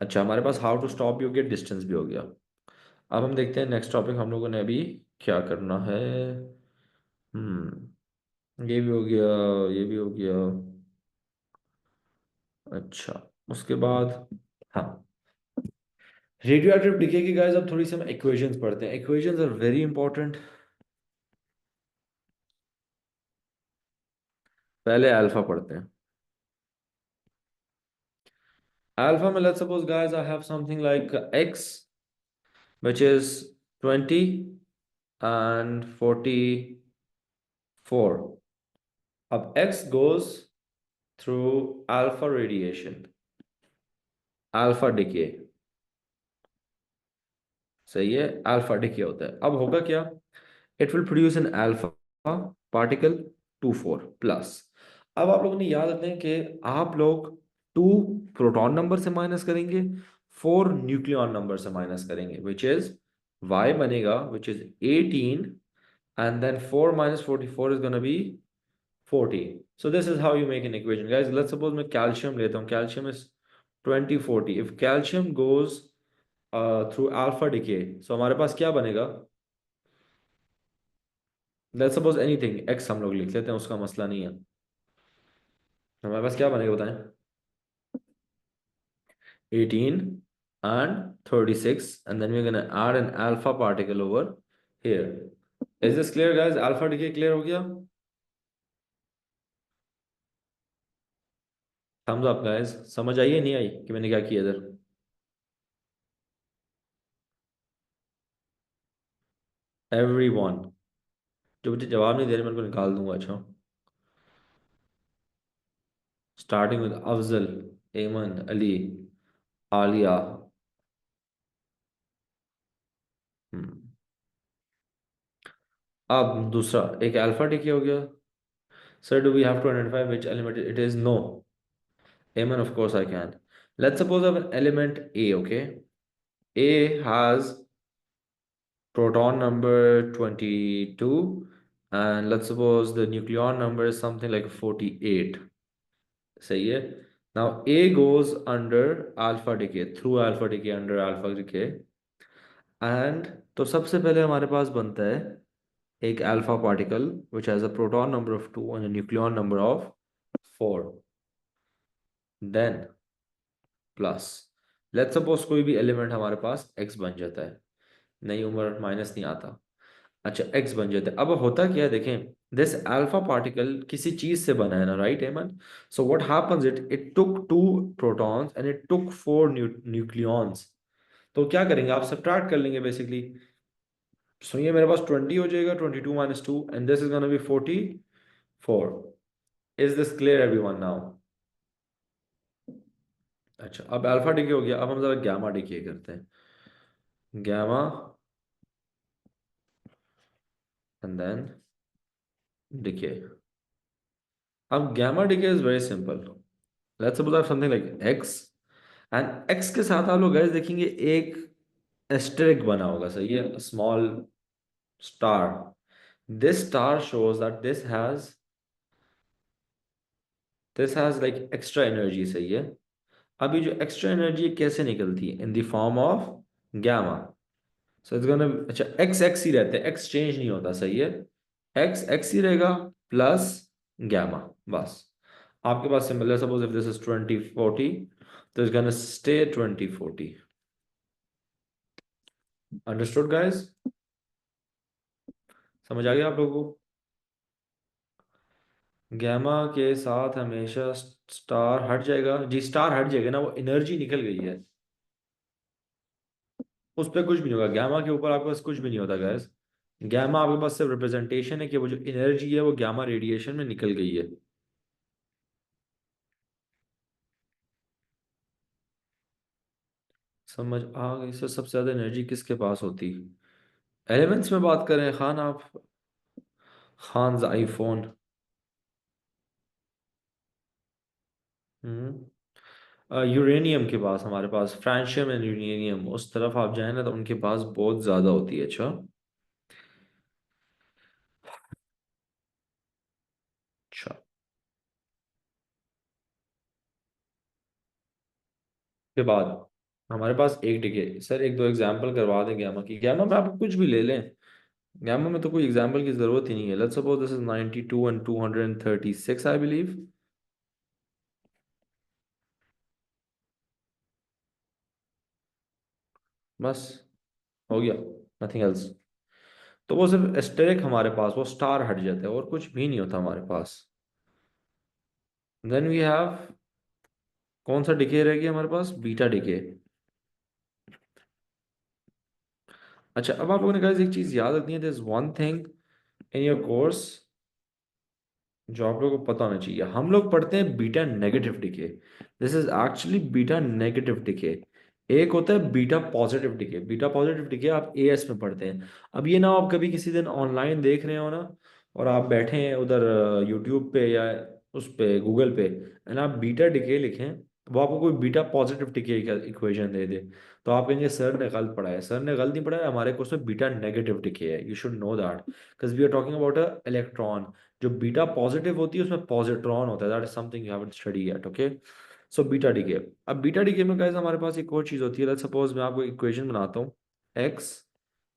अच्छा, हमारे पास हाउ टू स्टॉप भी हो गया, डिस्टेंस भी हो गया। अब हम देखते हैं नेक्स्ट टॉपिक हम लोगों ने अभी क्या करना है। ये भी हो गया, ये भी हो गया। अच्छा, उसके बाद, हाँ, रेडियो एक्टिव डिके की गाइस अब थोड़ी सी हम इक्वेशंस पढ़ते हैं, इक्वेशंस आर वेरी इंपॉर्टेंट। पहले अल्फा पढ़ते हैं। अल्फा में let's suppose guys I have something like x which is 20 and 44। अब x goes through alpha radiation, alpha decay, सही है, अल्फा डिके होता है। अब होगा क्या, it will produce an alpha particle 24 plus. अब आप लोगों ने याद रखना है कि आप लोग 2 प्रोटॉन नंबर से माइनस करेंगे, 4 न्यूक्लियॉन नंबर से माइनस करेंगे, विच इज y बनेगा which is 18, and then 4 - 44 is gonna be 40। So this is how you make an equation, guys. Let's suppose मैं calcium लेता हूँ, calcium is 2040। if calcium goes through alpha decay, so हमारे पास क्या बनेगा? Let's suppose anything x हम लोग लिख लेते हैं, उसका मसला नहीं है। हमारे पास क्या बनेगा बताएं? 18 and 36, and then we're gonna add an alpha particle over here। Is this clear guys? alpha decay clear हो गया? thumbs up guys, समझ आई है नहीं आई कि मैंने क्या किया इधर? everyone, जो मुझे जवाब नहीं दे रहे मैं उनको निकाल दूंगा। अच्छा, स्टार्टिंग विद अफजल, एमन, अली, आलिया। हम्म। अब दूसरा एक अल्फा टिकी हो गया, Sir, do we have to identify which element it is? No. Amen, of course I can. Let's suppose I have an element A, okay? A has proton number 22, and let's suppose the nucleon number is something like 48. सही है. Now A goes under alpha decay, through alpha decay, under alpha decay, and तो सबसे पहले हमारे पास बनता है एक alpha particle which has a proton number of 2 and a nucleon number of 4. Then plus, let's suppose कोई भी एलिमेंट हमारे पास x बन जाता है, नई उम्र माइनस नहीं आता. अच्छा, x बन जाता है. अब होता क्या है देखें, दिस अल्फा पार्टिकल किसी चीज से बना है ना, राइट एमन? So what happens, it it took 2 protons and it took 4 nucleons. तो क्या करेंगे, आप सब्ट्रैक्ट कर लेंगे बेसिकली. सो ये मेरे पास 20 हो जाएगा, 22 minus 2, and this is gonna B 44. Is this clear everyone now? अच्छा, अब अल्फा डिके हो गया, अब हम जरा गैमा डिके करते हैं. Gamma and then decay. अब gamma decay is very simple. Let's suppose I have something like x, and x के साथ आप लोग गाइस देखेंगे एक एस्टेरिक बना होगा, सही है, small star. This star shows that this has like extra energy, सही है. अभी जो एक्स्ट्रा एनर्जी कैसे निकलती है, in the form of gamma. So it's gonna, अच्छा एक्स एक्स ही रहते हैं, एक्स चेंज नहीं होता, सही है. एक्स एक्स ही रहेगा प्लस गैमा, बस. आपके पास सिंबल है, सपोज इफ दिस इज 2040, तो it's gonna stay 2040. Understood guys? समझ आ गया आप लोगों को? गैमा के साथ हमेशा स्टार हट जाएगा जी, स्टार हट जाएगा ना, वो एनर्जी निकल गई है, उस पर कुछ भी नहीं होगा. गैमा के ऊपर आपके पास कुछ भी नहीं होता गैस. गैमा आपके पास सिर्फ रिप्रेजेंटेशन है कि वो जो एनर्जी है वो गैमा रेडिएशन में निकल गई है. समझ आ गई सर? सबसे ज्यादा एनर्जी किसके पास होती? एलिमेंट्स में बात करें खान आप, खान आईफोन. यूरेनियम के पास, हमारे पास फ्रांशियम एंड यूरेनियम, उस तरफ आप जाए ना तो उनके पास बहुत ज्यादा होती है. अच्छा. अच्छा, के बाद हमारे पास एक डिके. सर एक दो एग्जांपल करवा दें गैमा की. गैमा में आप कुछ भी ले लें, गैमा में तो कोई एग्जांपल की जरूरत ही नहीं है. Let's suppose this is 92 and 236 I believe. बस, हो गया, नथिंग एल्स. तो वो सिर्फ एस्टेरिक हमारे पास, वो स्टार हट जाता है और कुछ भी नहीं होता हमारे पास. देन वी हैव, कौन सा डिके रह गया हमारे पास? Beta decay. अच्छा, अब आप लोगों ने कहा एक चीज याद रखनी है, this one thing in your course जो आप लोगों को पता होना चाहिए. हम लोग पढ़ते हैं beta negative decay. This is actually beta negative decay. एक होता है beta positive decay. Beta positive decay आप एएस में पढ़ते हैं. अब ये ना, आप कभी किसी दिन ऑनलाइन देख रहे हो ना, और आप बैठे हैं उधर यूट्यूब पे या उस पे गूगल पे, एंड आप बीटा डिके लिखें, वो आपको कोई बीटा पॉजिटिव डिके का इक्वेशन दे दे, तो आप कहेंगे सर ने गलत पढ़ा है. सर ने गलत नहीं पढ़ा है, हमारे कोर्स में बीटा नेगेटिव डिके है. You should know that, because we are talking about a electron. जो बीटा पॉजिटिव होती है उसमें पॉजिट्रॉन होता है. That is something you haven't study yet. Okay. So beta decay. अब बीटा डीके में गाइस हमारे पास एक और चीज होती है. लेट्स सपोज मैं आपको इक्वेशन बनाता हूँ, एक्स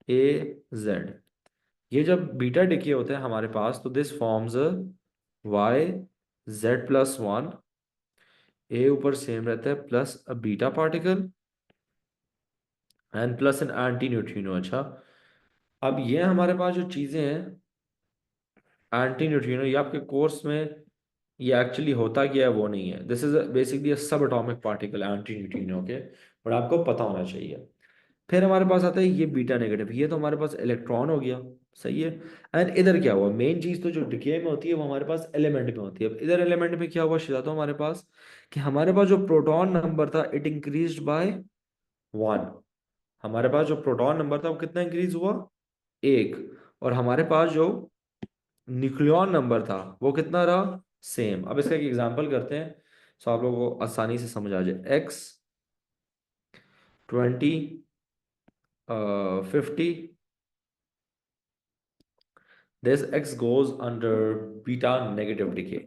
ए जेड. ये जब बीटा डीके होता है हमारे पास, तो this forms Y Z plus one. A ऊपर सेम रहता है, plus a beta particle and plus an anti neutrino. अच्छा, अब ये हमारे पास जो चीजें हैं, एंटी न्यूट्रिनो, ये आपके कोर्स में ये एक्चुअली होता क्या है वो नहीं है. दिस इज बेसिकली सब atomic particle anti neutrino. Okay, but आपको पता होना चाहिए. फिर हमारे पास आता है ये बीटा नेगेटिव. ये तो हमारे पास इलेक्ट्रॉन हो गया, सही है. एंड इधर क्या हुआ, मेन चीज तो जो डिके में होती है वो हमारे पास एलिमेंट में होती है. अब इधर एलिमेंट में क्या हुआ शिजातो हमारे पास, कि हमारे पास जो प्रोटॉन नंबर था इट इंक्रीज बाय 1. हमारे पास जो प्रोटॉन नंबर था वो कितना इंक्रीज हुआ, 1. और हमारे पास जो न्यूक्लियॉन नंबर था वो कितना रहा, सेम। अब इसका एक एग्जांपल करते हैं सो आप लोगों को आसानी से समझ आ जाए। X 20 50, this x goes under beta negative decay.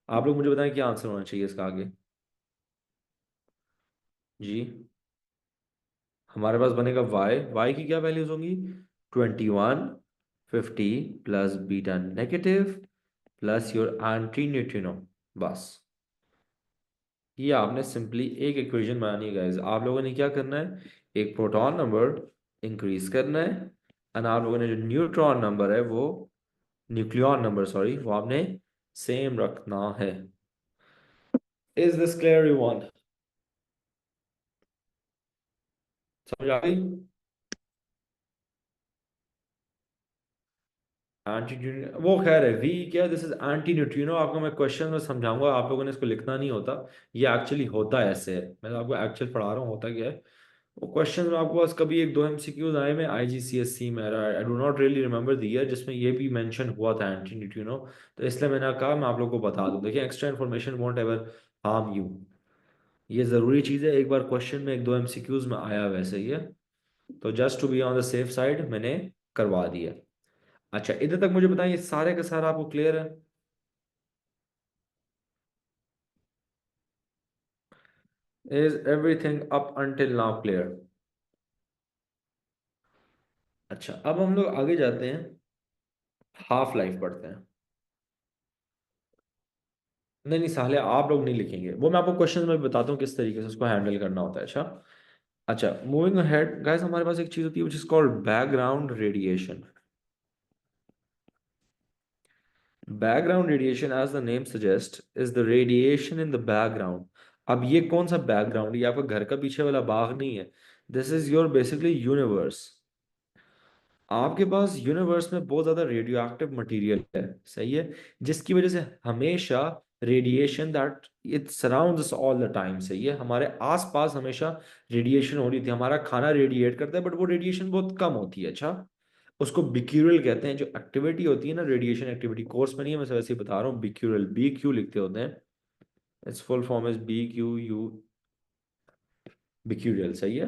आप लोग मुझे बताएं क्या आंसर होना चाहिए इसका आगे। जी, हमारे पास बनेगा वाई की क्या वैल्यूज होंगी, 21 50 plus beta negative plus your anti neutrino. बस ये आपने सिंपली एक इक्वेशन बनानी है गाइस। आप लोगों ने क्या करना है, एक प्रोटॉन नंबर इंक्रीज करना है, एंड आप लोगों ने जो न्यूट्रॉन नंबर है वो, न्यूक्लियॉन नंबर सॉरी, वो आपने सेम रखना है। Is this clear everyone? समझ आ गई? एंटी न्यूट्रिनो वो खैर है, वी क्या, दिस इज एंटी न्यूट्रिनो। आपको मैं क्वेश्चन में समझाऊंगा, आप लोगों ने इसको लिखना नहीं होता। ये एक्चुअली होता है ऐसे है, मैं आपको एक्चुअल पढ़ा रहा हूँ होता क्या है। वो क्वेश्चन में आपको पास कभी एक दो एमसीक्यूज आए में आईजीसीएससी में, I do not really remember the year, जिसमें ये भी मेंशन हुआ था एंटी न्यूट्रिनो। तो इसलिए मैंने कहा मैं आप लोगों को बता दूं। देखिए, extra information won't ever harm you. ये जरूरी चीज है, एक बार क्वेश्चन में एक दो एमसीक्यूज में आया वैसे ही है, तो just to be on the safe side मैंने करवा दिया। अच्छा, इधर तक मुझे बताइए सारे का सारा आपको क्लियर है? Is everything up until now clear? अच्छा, अब हम लोग आगे जाते हैं, हाफ लाइफ पढ़ते हैं। नहीं नहीं साले, आप लोग नहीं लिखेंगे वो, मैं आपको क्वेश्चन में बताता हूँ किस तरीके से उसको हैंडल करना होता है। अच्छा, अच्छा मूविंग अहेड गाइस, हमारे पास एक चीज होती है which is called background radiation. Background radiation as the name suggest is the radiation in the background. अब ये कौन सा बैकग्राउंड, ये आपका घर का पीछे वाला बाग नहीं है। This is your basically universe. आपके पास यूनिवर्स में बहुत ज्यादा रेडियो एक्टिव मटीरियल है, सही है, जिसकी वजह से हमेशा radiation that it surrounds all the time, सही है, हमारे आसपास हमेशा रेडिएशन हो रही थी। हमारा खाना रेडिएट करता है बट वो रेडिएशन बहुत कम होती है। अच्छा, उसको बिक्यूरल कहते हैं। जो एक्टिविटी होती है ना, रेडिएशन एक्टिविटी, कोर्स में नहीं है, मैं वैसे ही बता रहा हूँ, बिक्यूरल, बी क्यू लिखते होते हैं। Its full form is B Q U, becquerel, सही है।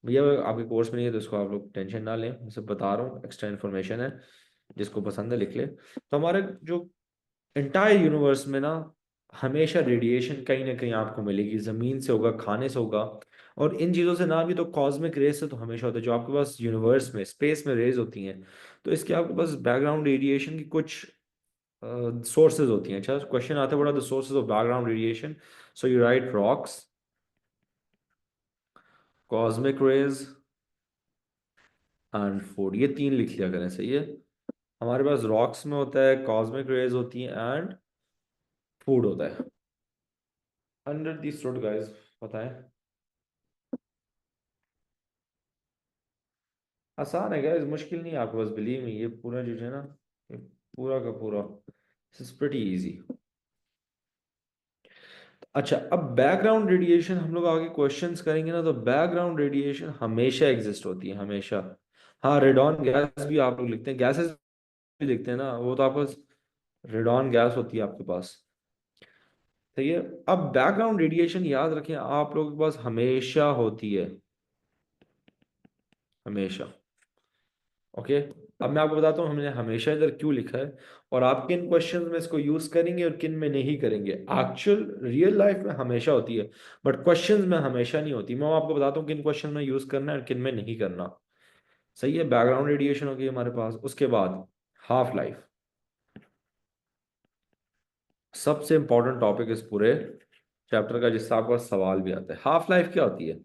भैया आपके कोर्स में नहीं है तो इसको आप लोग टेंशन ना लें, मैं सब बता रहा हूँ, एक्स्ट्रा इन्फॉर्मेशन है, जिसको पसंद है लिख ले। तो हमारे जो इंटायर यूनिवर्स में ना, हमेशा रेडिएशन कहीं ना कहीं आपको मिलेगी, जमीन से होगा, खाने से होगा, और इन चीज़ों से ना भी तो कॉस्मिक रेज से तो हमेशा होता है। जो आपके पास यूनिवर्स में स्पेस में रेज होती हैं, तो इसके आपके पास बैकग्राउंड रेडिएशन की कुछ सोर्सेज होती हैं। अच्छा, क्वेश्चन आता है what are the sources of background radiation, so you write rocks, cosmic rays and food, ये तीन लिख लिया करें, सही है। हमारे पास रॉक्स में होता है, कॉस्मिक रेज होती है, एंड फूड होता है। अंडर दी स्टूड गाइस, पता है, आसान है गाइस, मुश्किल नहीं है आपको, बस बिलीव मी, ये पूरा जो है ना, ये पूरा का पूरा इज प्रीटी इजी। अच्छा, अब बैकग्राउंड रेडिएशन हम लोग आगे क्वेश्चंस करेंगे ना, तो बैकग्राउंड रेडिएशन हमेशा एग्जिस्ट होती है, हमेशा। हाँ, रेडॉन गैस भी आप लोग लिखते हैं, गैसेस भी लिखते हैं ना, वो तो आपको रेडॉन गैस होती है आपके पास, सही है। अब बैकग्राउंड रेडिएशन याद रखें आप लोगों के पास हमेशा होती है, हमेशा। ओके, अब मैं आपको बताता हूँ हमने हमेशा इधर क्यों लिखा है, और आप किन क्वेश्चन में इसको यूज करेंगे और किन में नहीं करेंगे। एक्चुअल रियल लाइफ में हमेशा होती है, बट क्वेश्चंस में हमेशा नहीं होती। मैं आपको बताता हूँ किन क्वेश्चन में यूज करना है और किन में नहीं करना, सही है। बैकग्राउंड रेडिएशन होगी हमारे पास, उसके बाद हाफ लाइफ, सबसे इंपॉर्टेंट टॉपिक इस पूरे चैप्टर का, जिससे आपका सवाल भी आता है। हाफ लाइफ क्या होती है,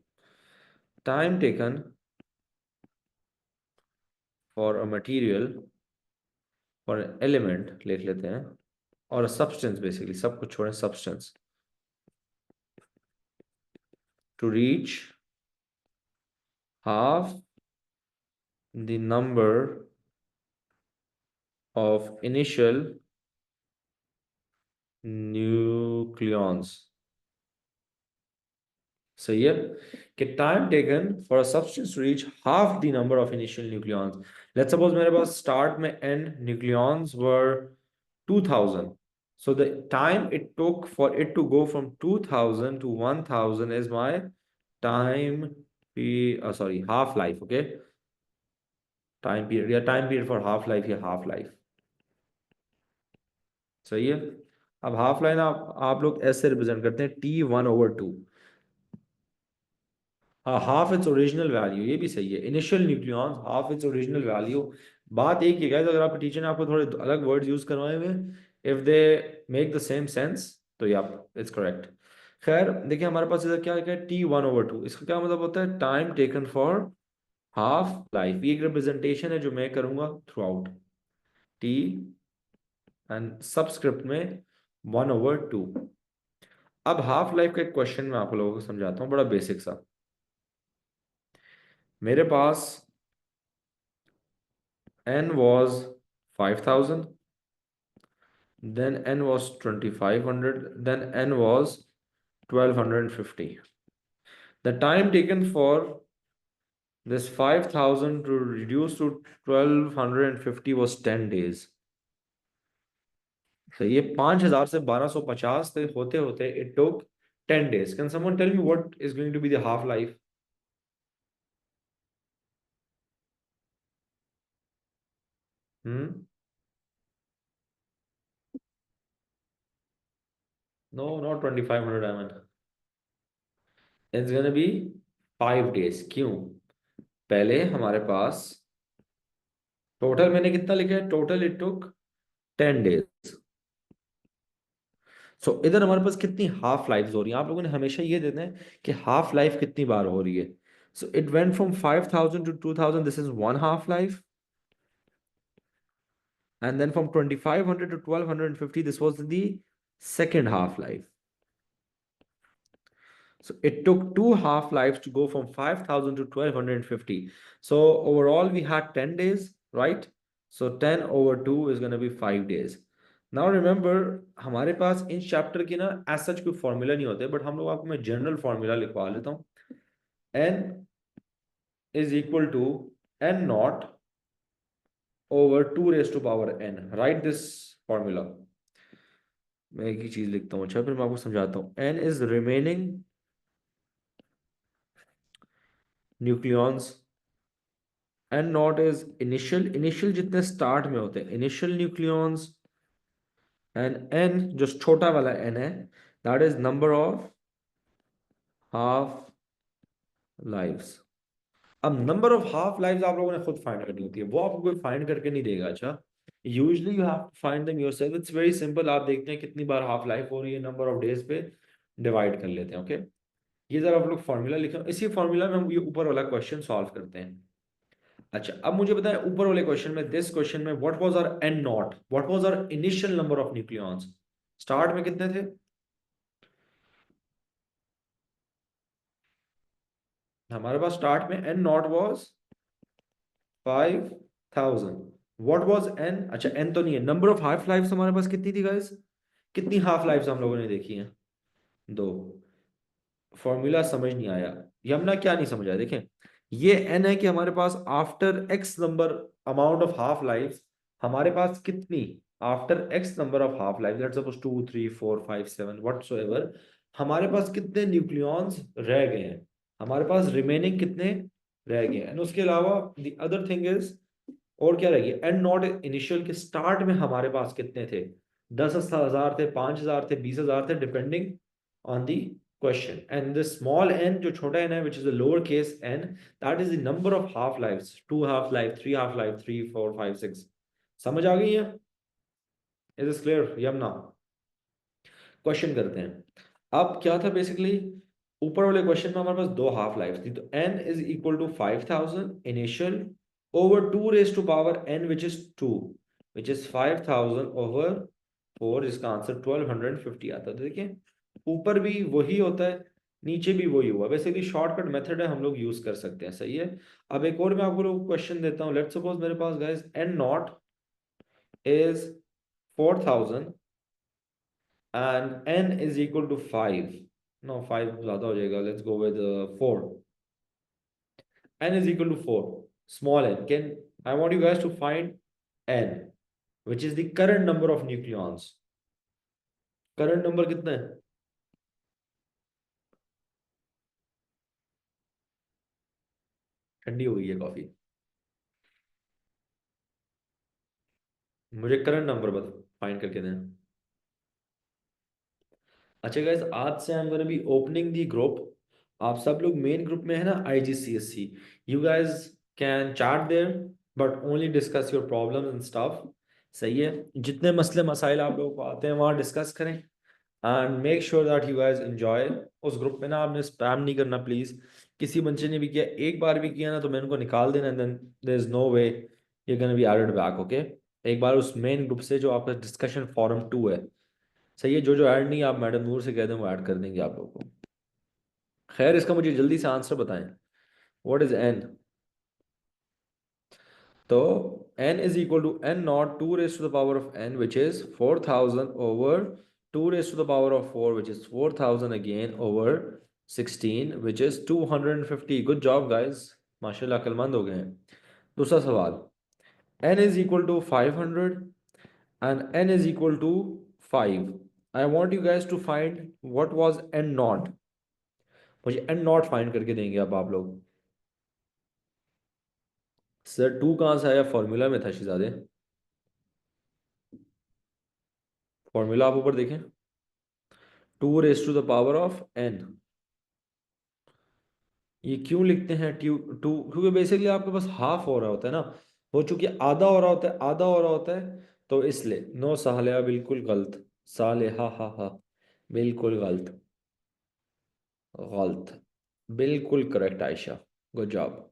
time taken for a material, for element लिख लेते हैं, और सब्सटेंस, बेसिकली सब कुछ छोड़ें, substance, to reach half the number of initial nucleons, सही है कि time taken for a substance to reach half the number of initial nucleons. Let's suppose मेरे पास स्टार्ट में n nucleons were 2000, so the time it took for it to go from 2000 to 1000 is my time sorry, half life, okay, time period या time period for half life या half life. सही है। अब half line आप लोग ऐसे represent करते हैं T1/2। हाँ, हाफ इट्स ओरिजिनल वैल्यू, ये भी सही है। Initial nucleons half its original value. बात एक ही है guys, अगर आपके टीचर ने आपको थोड़े अलग वर्ड्स यूज करवाए हुए, if they make the same sense, तो या इट्स करेक्ट। खैर देखिए, हमारे पास इधर क्या है, T1/2, इसका क्या मतलब होता है, time taken for half life. ये एक रिप्रेजेंटेशन है जो मैं करूंगा through out T and subscript में 1/2। अब हाफ लाइफ का एक क्वेश्चन मैं आप लोगों को समझाता हूँ, बड़ा बेसिक सा। मेरे पास n was 5000, then n was 2500, then n was 1250. The time taken for this 5000 to reduce to 1250 was 10 days. So ये 5000 से 1250 तक होते होते it took 10 days. Can someone tell me what is going to be the half life? Hmm? No, not 2500 diamond. It's gonna be 5 days. क्यों? पहले हमारे पास total मैंने कितना लिखा है, टोटल इट टुक 10 days। सो इधर हमारे पास कितनी हाफ लाइफ हो रही है, आप लोगों ने हमेशा ये देना है कि हाफ लाइफ कितनी बार हो रही है। So it went from 5000 to 2000, this is one half life, and then from 2500 to 1250, this was the second half life. So it took two half lives to go from 5000 to 1250. So overall we had 10 days, right? So 10/2 is going to be 5 days. Now remember, हमारे पास in chapter की ना as such कोई formula नहीं होते, but हम लोग आपको मैं जनरल फॉर्मूला लिखवा लेता हूँ। n is equal to n naught over 2 raised to power n. Write this formula. मैं एक ही चीज लिखता हूँ, अच्छा फिर मैं आपको समझाता हूँ। n is remaining nucleons, N not is initial जितने स्टार्ट में होते हैं इनिशियल न्यूक्लियॉन्स, एंड एन जो छोटा वाला एन है, that is number of half lives. अब नंबर ऑफ हाफ लाइव्स आप लोगों ने खुद फाइंड करनी होती है, वो आपको कोई फाइंड करके नहीं देगा। अच्छा, usually you have to find them yourself. It's very simple, आप देखते हैं कितनी बार हाफ लाइफ हो रही है, नंबर ऑफ डेज पे डिवाइड कर लेते हैं। ओके, ये जरा आप लोग फॉर्मूला लिखें, इसी फॉर्मूला में हम ये ऊपर वाला क्वेश्चन सॉल्व करते हैं। अच्छा, अब मुझे बताएं ऊपर वाले क्वेश्चन में, दिस क्वेश्चन में, what was our N naught, what was our initial number of nucleons. Start में कितने थे हमारे पास, स्टार्ट में N naught was 5000। What was N, अच्छा एन तो नहीं है, नंबर ऑफ हाफ लाइफ्स हमारे पास कितनी थी गाइस, कितनी हाफ लाइफ्स हम लोगों ने देखी हैं, दो। फॉर्मूला समझ नहीं आया, यमुना क्या नहीं समझ आया, देखें ये एन है कि हमारे पास after X number amount of half life, हमारे पास कितनी, after X number of half life, let's suppose 2 3 4 5 7 whatsoever, हमारे पास कितने न्यूक्लियॉन्स रह गए हैं, हमारे पास रिमेनिंग कितने रह गए हैं। एंड उसके अलावा द अदर थिंग इज, और क्या रह गया, एंड नॉट इनिशियल के स्टार्ट में हमारे पास कितने थे, 10,000 थे, 5,000 थे, 20,000 थे, depending on the question. And the small n जो छोटा n है, which is the lower case n, that is the number of half lives, 2 half life, 3 half life, 3 4 5 6। समझ आ गई है? Is this clear? Yamuna, question करते हैं। अब क्या था बेसिकली, ऊपर वाले क्वेश्चन में हमारे पास दो हाफ लाइफ थी, तो n is equal to 5000 initial over 2 raise to power n which is 2, which is 5000 over 4, जिसका आंसर 1250 आता है। तो देखिए ऊपर भी वही होता है, नीचे भी वही हुआ, बेसिकली शॉर्टकट मेथड है, हम लोग यूज कर सकते हैं। सही है। अब एक और मैं आपको लोग क्वेश्चन देता हूँ, लेट्स सपोज मेरे पास guys n naught is 4000 and n is equal to 5। No 5 ज्यादा हो जाएगा, let's go with 4. n is equal to 4, small n. Can I want you guys to find n, which is the current number of nucleons. Current number कितना है? ठंडी हो गई है coffee. मुझे करंट नंबर बता, फाइंड करके दें. अच्छा गाइस, आज से I am gonna be opening the group. आप सब लोग मेन ग्रुप में है ना, IGCSE. You guys can chat there, but only discuss your problems and stuff. सही है. जितने मसले मसाइल आप लोगों को आते हैं वहाँ डिस्कस करें. And make sure that you guys enjoy. उस ग्रुप में ना आपने स्पैम नहीं करना प्लीज. किसी बच्चे ने भी किया, एक बार भी किया ना, तो मैं उनको निकाल देना, then there is no way you can be added back. Okay. एक बार उस मेन ग्रुप से जो आपका डिस्कशन फोरम 2 है. सही है. जो जो ऐड नहीं है, आप मैडम नूर से कह दें, वो ऐड कर देंगे आप लोगों को. खैर, इसका मुझे जल्दी से आंसर बताएं. What is n? तो n is equal to n nought 2 raise to the power of n, which is 4000 over 2 raise to the power of 4, which is 4000 again over 16, which is 250. Good job guys, माशाल्लाह अक्लमंद हो गए हैं. दूसरा सवाल. n is equal to 500 and n is equal to 5. I want you guys to find what was n naught. मुझे n naught find करके देंगे अब आप लोग. सर 2 कहाँ से आया? फॉर्मूला में था शिजादे. फॉर्मूला आप ऊपर देखें. 2 raise to the power of n. ये क्यों लिखते हैं टू टू? क्योंकि बेसिकली आपके पास हाफ हो रहा होता है ना. वो चूंकि आधा हो रहा होता है, आधा हो रहा होता है, तो इसलिए. नो सालिया, बिल्कुल गलत. साले हा, बिल्कुल गलत. गलत. बिल्कुल correct Ayesha. Good job.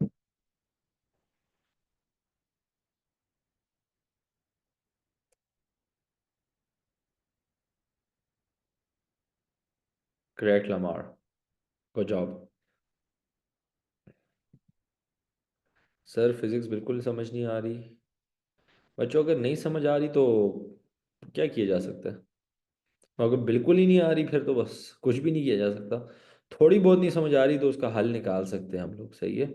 Correct Lamar. Good job. Sir physics बिल्कुल समझ नहीं आ रही. बच्चों, अगर नहीं समझ आ रही तो क्या किया जा सकता है? अगर बिल्कुल ही नहीं आ रही, फिर तो बस कुछ भी नहीं किया जा सकता. थोड़ी बहुत नहीं समझ आ रही तो उसका हल निकाल सकते हैं हम लोग. सही है.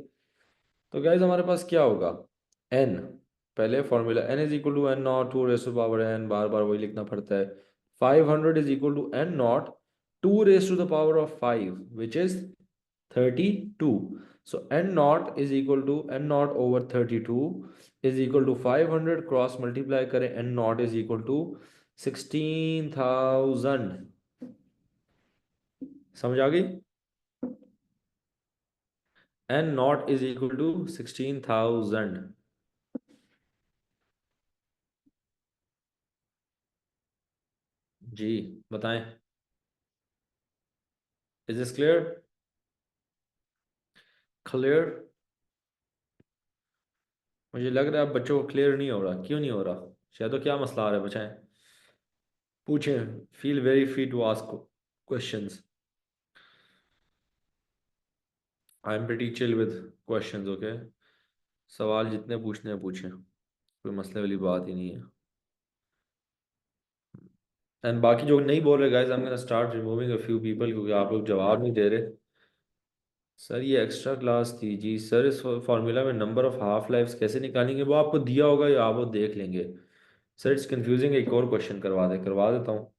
तो गाइज हमारे पास क्या होगा? n. पहले formula n is equal to n nought 2 raise to power n, बार बार वही लिखना पड़ता है. 500 is equal to n nought 2 raise to the power of 5, which is 32. So n naught is equal to n naught over 32 is equal to 500. Cross multiply करें, n naught is equal to 16,000. समझ आ गई? n naught is equal to 16,000. जी, बताएं. Is this clear? Clear. मुझे लग रहा है अब बच्चों को क्लियर नहीं हो रहा. क्यों नहीं हो रहा? शायद. तो क्या मसला आ रहा है? बचाएं, पूछें. Feel very free to ask questions. I am pretty chill with questions. Okay. सवाल जितने पूछने हैं पूछें, कोई मसले वाली बात ही नहीं है. एंड बाकी जो नहीं बोल रहे guys, I am gonna start removing a few people, क्योंकि आप लोग जवाब नहीं दे रहे. सर ये एक्स्ट्रा क्लास थी जी. सर इस फॉर्मूला में नंबर ऑफ हाफ लाइफ्स कैसे निकालेंगे? वो आपको दिया होगा या आप वो देख लेंगे. Sir it's confusing. एक और क्वेश्चन करवा देता हूँ.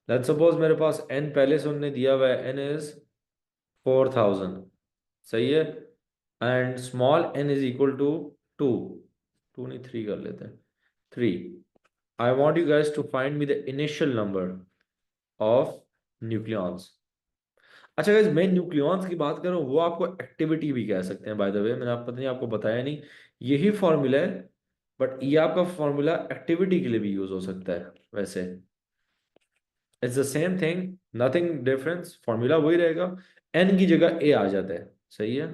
लेट्स सपोज मेरे पास n पहले से उन्होंने दिया हुआ है. n is 4000. सही है. And small n is equal to 2. 2 नहीं, 3 कर लेते हैं. 3. I want you guys to find me the initial number of nucleons. अच्छा गाइज, मैं न्यूक्लियॉन्स की बात कर रहा हूँ, वो आपको एक्टिविटी भी कह सकते हैं. बाय द वे, मैंने आप पता नहीं आपको बताया नहीं, यही फॉर्मूला है. बट ये आपका फॉर्मूला एक्टिविटी के लिए भी यूज हो सकता है वैसे. It's the same thing, nothing difference. Formula वही रहेगा. एन की जगह ए आ जाता है. सही है.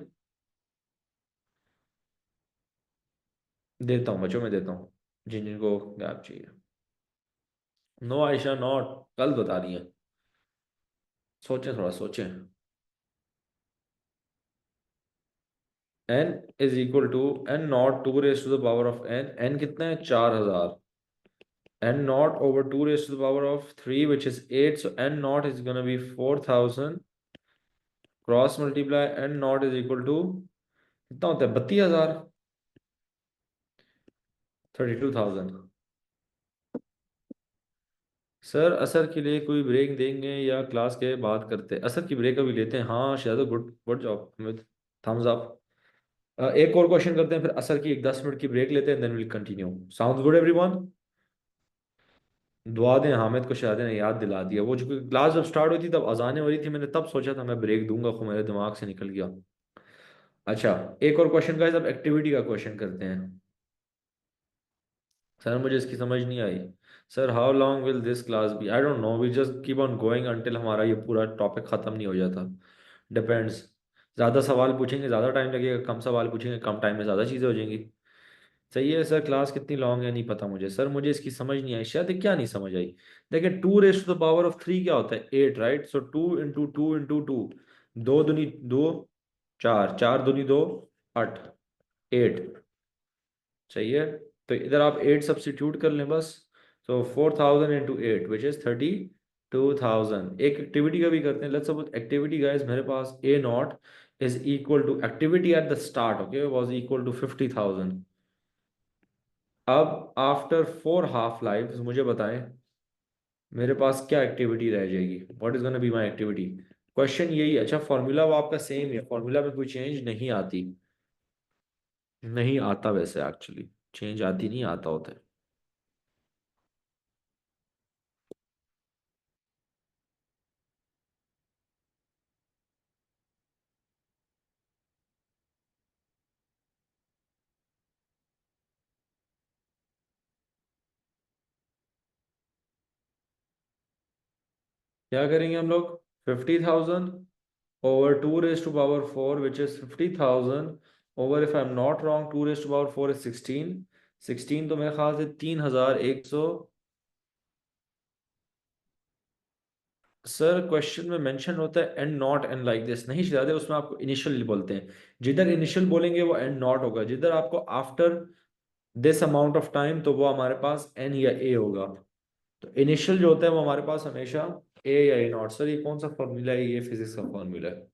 देता हूँ बच्चों, मैं देता हूँ जिन जिनको गैप चाहिए. No Ayesha, not. कल बता रही है. सोचें, थोड़ा सोचें. n is equal to n nought 2 raise to the power of n. n कितना है? 4000. n naught over 2 raised to the power of 3, which is 8. So n naught is going to be 4000 cross multiply n not is equal to कितना होता है, 32,000, 32,000। Sir असर के लिए कोई break देंगे या क्लास के बाद करते हैं? असर की ब्रेक अभी लेते हैं, हाँ शायद। Good good job Amit, thumbs up. एक और क्वेश्चन करते हैं, फिर असर की एक 10 मिनट की ब्रेक लेते हैं, then will continue. Sounds good everyone? दुआ दें, हामिद को शायद ने याद दिला दिया। वो जो क्लास जब स्टार्ट हुई थी तब अजानें हो रही थी, मैंने तब सोचा था मैं ब्रेक दूंगा, खो मेरे दिमाग से निकल गया। अच्छा, एक और क्वेश्चन का, अब एक्टिविटी का क्वेश्चन करते हैं। सर मुझे इसकी समझ नहीं आई। Sir how long will this class be? I don't know, we just keep on going until हमारा ये पूरा टॉपिक खत्म नहीं हो जाता। डिपेंड्स। ज़्यादा सवाल पूछेंगे ज़्यादा टाइम लगेगा, कम सवाल पूछेंगे कम टाइम में ज़्यादा चीज़ें हो जाएंगी। सही है सर, क्लास कितनी लॉन्ग है नहीं पता मुझे। सर मुझे इसकी समझ नहीं आई, शायद ये क्या नहीं समझ आई। देखिए 2 raise to the power of 3 क्या होता है? 8, राइट? सो 2 इंटू 2 इंटू 2, 2 दूनी 2, 4, 4 दूनी 2, 8, 8। सही है। तो इधर आप 8 सब्सटीट्यूट कर लें बस। तो 4,000 इंटू 8 विच इज 32,000। एक एक्टिविटी का भी करते हैं। लेट्स सपोज एक्टिविटी गाइस, मेरे पास A naught is equal to activity at the start, okay, was equal to 50,000। अब आफ्टर 4 हाफ लाइफ मुझे बताएं मेरे पास क्या एक्टिविटी रह जाएगी, what is gonna be my activity. Question यही है। अच्छा, फॉर्मूला वो आपका सेम है, फॉर्मूला में कोई चेंज नहीं आती, नहीं आता वैसे एक्चुअली, चेंज आती नहीं, आता होता है। क्या करेंगे हम लोग? 50,000 over 2 raised to power 4 which is 50,000 over, if I'm not wrong, 2 raised to power 4 is 16। 16 तो मेरे ख्याल से 3,100। सर क्वेश्चन में मेंशन होता है and not and like this, नहीं शायद उसमें आपको इनिशियल बोलते हैं। जिधर इनिशियल बोलेंगे वो एंड नॉट होगा, जिधर आपको after this amount of time तो वो हमारे पास एन या ए होगा। तो इनिशियल जो होता है वो हमारे पास हमेशा ए या ए नॉट। सर ये कौन सा फॉर्मूला है? ये फिजिक्स का फॉर्मूला है।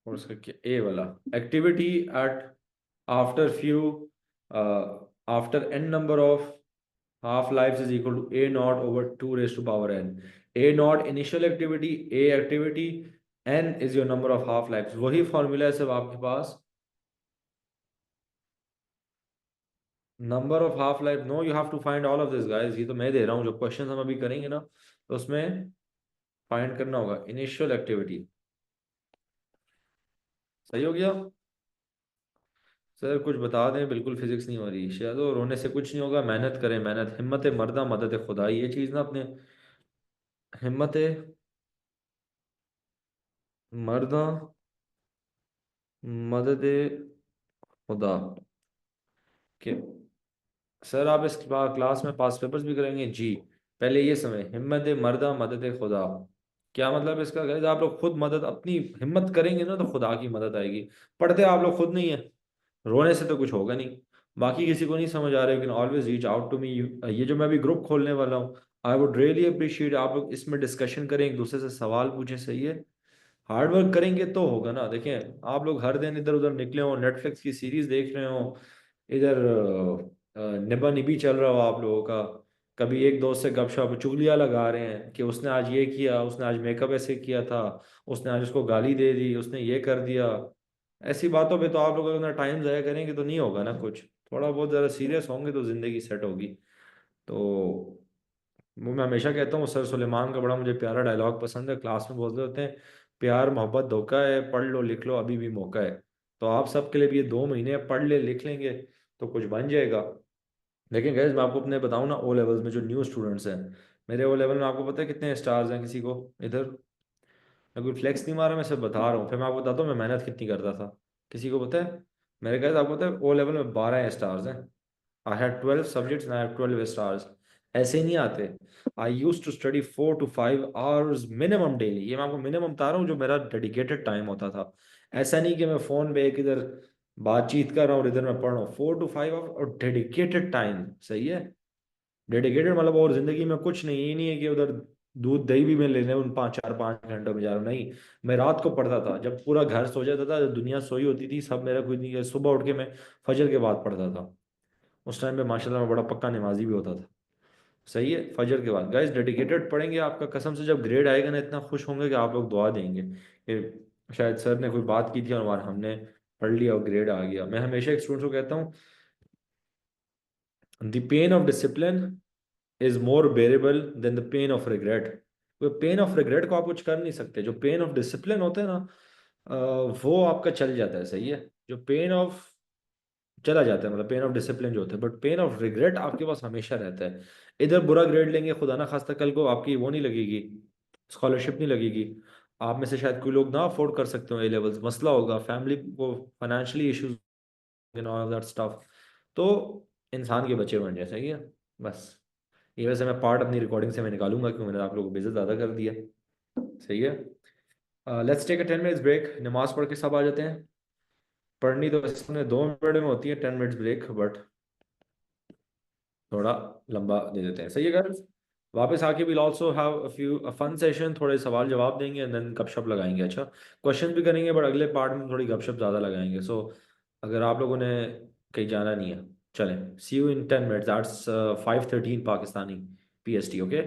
और उसका क्या, ए वाला, activity at after few after N number of half life is equal to A naught over 2 raised to power n। A naught initial activity, A activity, N is your number of half life. वही formula है सब आपके पास। Number of half life, no, you have to find all of this guys. ये तो मैं दे रहा हूँ, जो क्वेश्चन हम अभी करेंगे ना तो उसमें फाइंड करना होगा इनिशियल एक्टिविटी। सही हो गया? सर कुछ बता दें, बिल्कुल फिजिक्स नहीं हो रही शायद। रोने से कुछ नहीं होगा, मेहनत करें, मेहनत, हिम्मत मर्दा मदद खुदा, ये चीज़ ना अपने, हिम्मत मर्दा मदद खुदा के। सर आप इस क्लास में पास पेपर्स भी करेंगे जी? पहले ये समय, हिम्मत मर्दा मदद खुदा, क्या मतलब इसका? गाइस आप लोग खुद मदद अपनी हिम्मत करेंगे ना तो खुदा की मदद आएगी। पढ़ते आप लोग खुद नहीं है, रोने से तो कुछ होगा नहीं। बाकी किसी को नहीं समझ आ रहा है, you can always reach out to me. ये जो मैं अभी ग्रुप खोलने वाला हूँ, आई वुड रियली अप्रिशिएट आप लोग इसमें डिस्कशन करें, एक दूसरे से सवाल पूछें। सही है, हार्ड वर्क करेंगे तो होगा ना। देखें आप लोग हर दिन इधर उधर निकले हो, नेटफ्लिक्स की सीरीज देख रहे हो, इधर निबा निबी चल रहा हो आप लोगों का, कभी एक दोस्त से गपशप चुगलियाँ लगा रहे हैं कि उसने आज ये किया, उसने आज मेकअप ऐसे किया था, उसने आज उसको गाली दे दी, उसने ये कर दिया। ऐसी बातों पे तो आप लोग अगर टाइम ज़ाया करेंगे तो नहीं होगा ना कुछ। थोड़ा बहुत ज़रा सीरियस होंगे तो ज़िंदगी सेट होगी। तो वो मैं हमेशा कहता हूँ, सर सुलेमान का बड़ा मुझे प्यारा डायलॉग पसंद है, क्लास में बोलते होते हैं, प्यार मोहब्बत धोखा है, पढ़ लो लिख लो अभी भी मौका है। तो आप सबके लिए भी ये 2 महीने पढ़ ले लिख लेंगे तो कुछ बन जाएगा। लेकिन गैस मैं आपको अपने बताऊँ ना, ओ लेवल्स में जो न्यू स्टूडेंट्स हैं, मेरे ओ लेवल में आपको पता है कितने स्टार्स हैं? किसी को इधर, मैं कोई फ्लेक्स नहीं मारा, मैं सिर्फ बता रहा हूँ, फिर मैं आपको बताता हूँ मैं मेहनत कितनी करता था। किसी को पता है? मेरे गैस आपको पता है ओ लेवल में 12 स्टार्स हैं। I had 12 subjects and I have 12 stars. ऐसे ही नहीं आते। I use to study 4 to 5 hours minimum daily. ये मैं आपको मिनिमम बता रहा हूँ जो मेरा डेडिकेटेड टाइम होता था। ऐसा नहीं कि मैं फोन पे एक इधर बातचीत कर रहा हूँ और इधर मैं पढ़ रहा हूँ। 4 to 5 hours और डेडिकेटेड टाइम। सही है, डेडिकेटेड मतलब और जिंदगी में कुछ नहीं, ये नहीं है कि उधर दूध दही भी मैं लेने उन 5 4 5 घंटों में जा रहा हूँ, नहीं। मैं रात को पढ़ता था, जब पूरा घर सो जाता था, जब दुनिया सोई होती थी, सब मेरा कुछ नहीं किया, सुबह उठ के मैं फजर के बाद पढ़ता था। उस टाइम पे माशाल्लाह मैं बड़ा पक्का नमाजी भी होता था। सही है, फजर के बाद गाइस डेडिकेटेड पढ़ेंगे, आपका कसम से जब ग्रेड आएगा ना, इतना खुश होंगे कि आप लोग दुआ देंगे कि शायद सर ने कोई बात की थी और हमने पढ़ लिया और ग्रेड आ गया। मैं हमेशा एक स्टूडेंट को कहता हूँ, the pain of discipline is more bearable than the pain of regret. वो पेन ऑफ रिग्रेट को आप कुछ कर नहीं सकते, जो पेन ऑफ डिसिप्लिन होता है ना, अ, वो आपका चल जाता है। सही है, जो पेन ऑफ चला जाता है, मतलब पेन ऑफ डिसिप्लिन जो होता है, बट पेन ऑफ रिग्रेट आपके पास हमेशा रहता है। इधर बुरा ग्रेड लेंगे, खुदा ना खास्ता कल को आपकी वो नहीं लगेगी, स्कॉलरशिप नहीं लगेगी। आप में से शायद कोई लोग ना अफोर्ड कर सकते हो ए लेवल्स, मसला होगा, फैमिली को financially issues and all that stuff. तो इंसान के बच्चे बन जाए। सही है, बस ये वैसे मैं पार्ट अपनी रिकॉर्डिंग से मैं निकालूंगा क्योंकि मैंने आप लोगों को बेइज्जत ज़्यादा कर दिया। सही है, let's take a 10 minutes break, नमाज पढ़ के सब आ जाते हैं। पढ़नी तो इसमें 2 मिनट में होती है, 10 मिनट्स ब्रेक, बट थोड़ा लंबा दे देते हैं। सही है गाइस, वापस आके will also have a few fun session, थोड़े सवाल जवाब देंगे एंड देन गपशप लगाएंगे। अच्छा, क्वेश्चन भी करेंगे बट अगले पार्ट में थोड़ी गपशप ज़्यादा लगाएंगे। सो अगर आप लोगों ने कहीं जाना नहीं है, चलें, see you in 10 minutes, that's 5:13 Pakistani PST। Okay.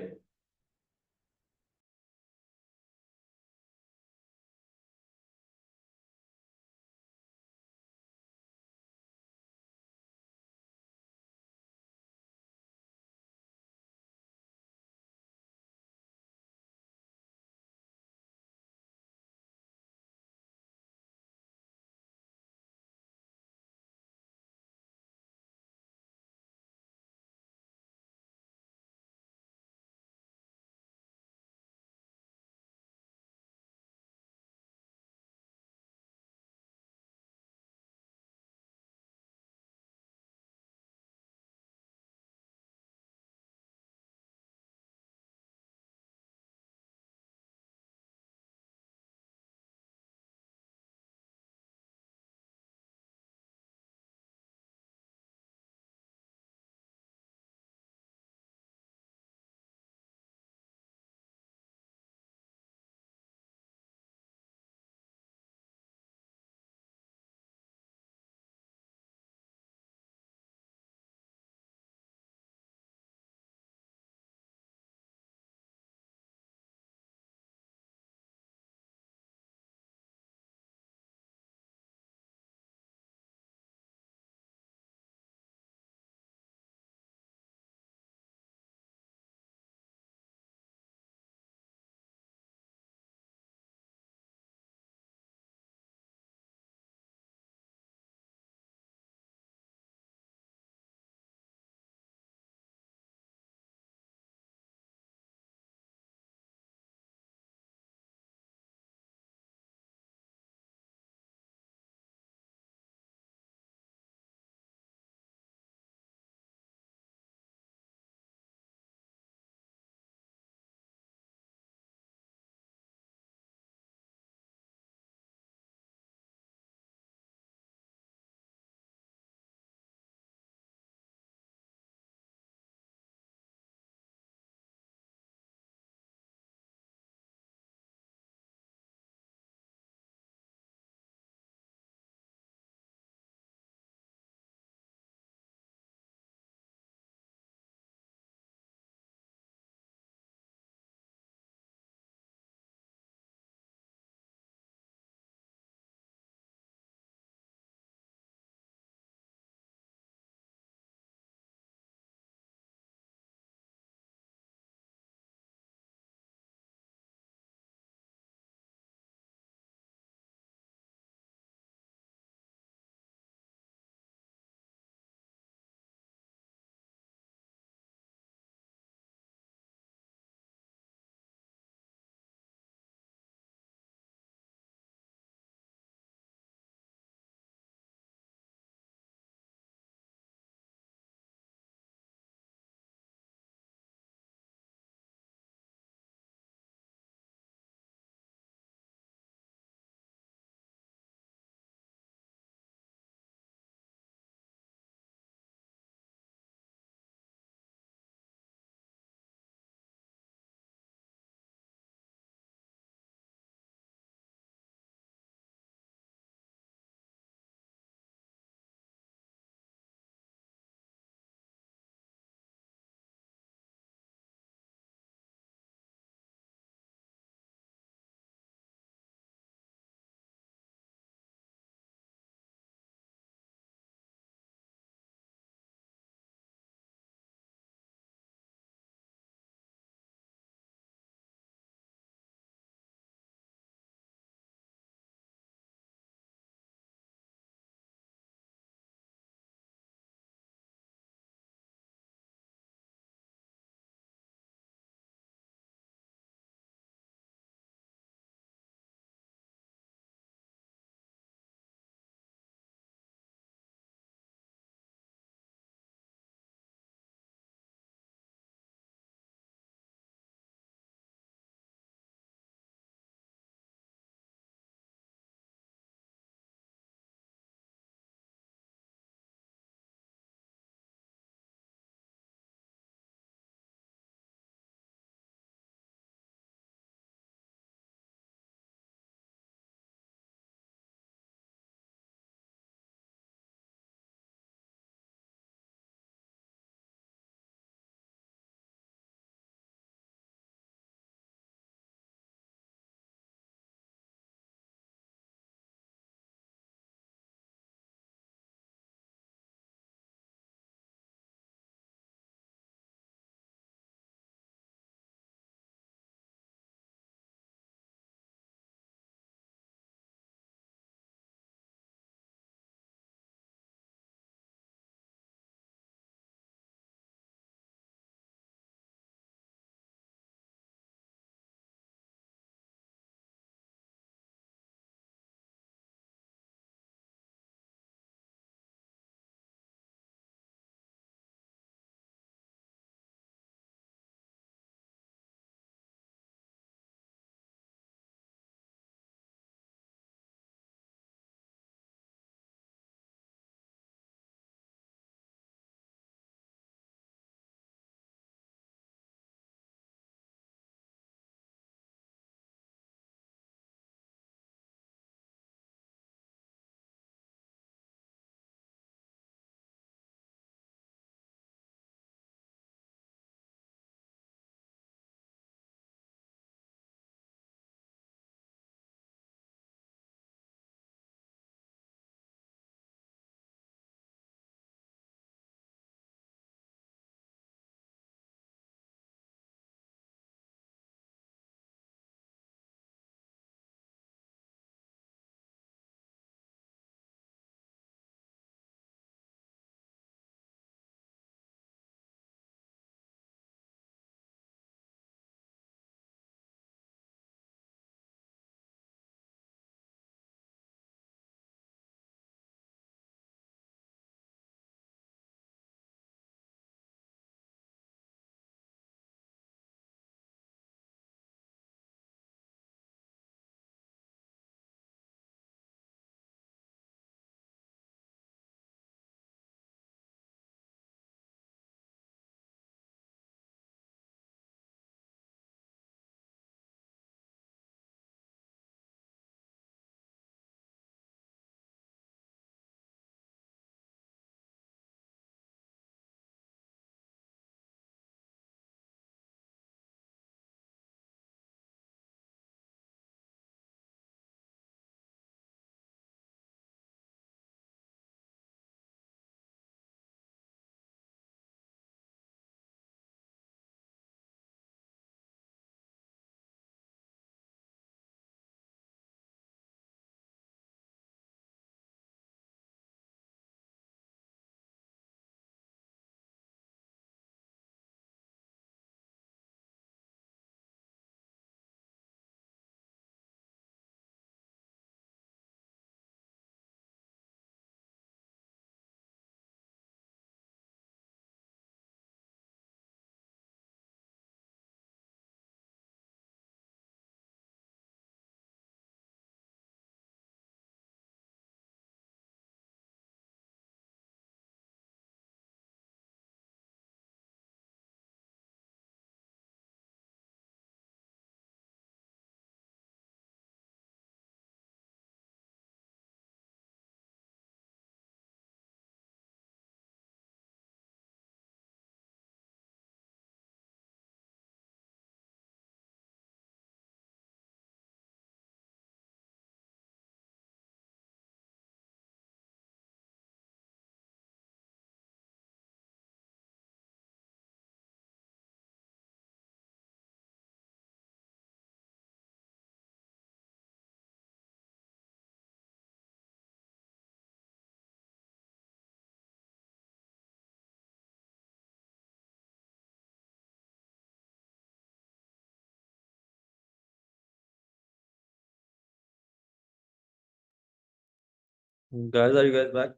Guys, are you guys back?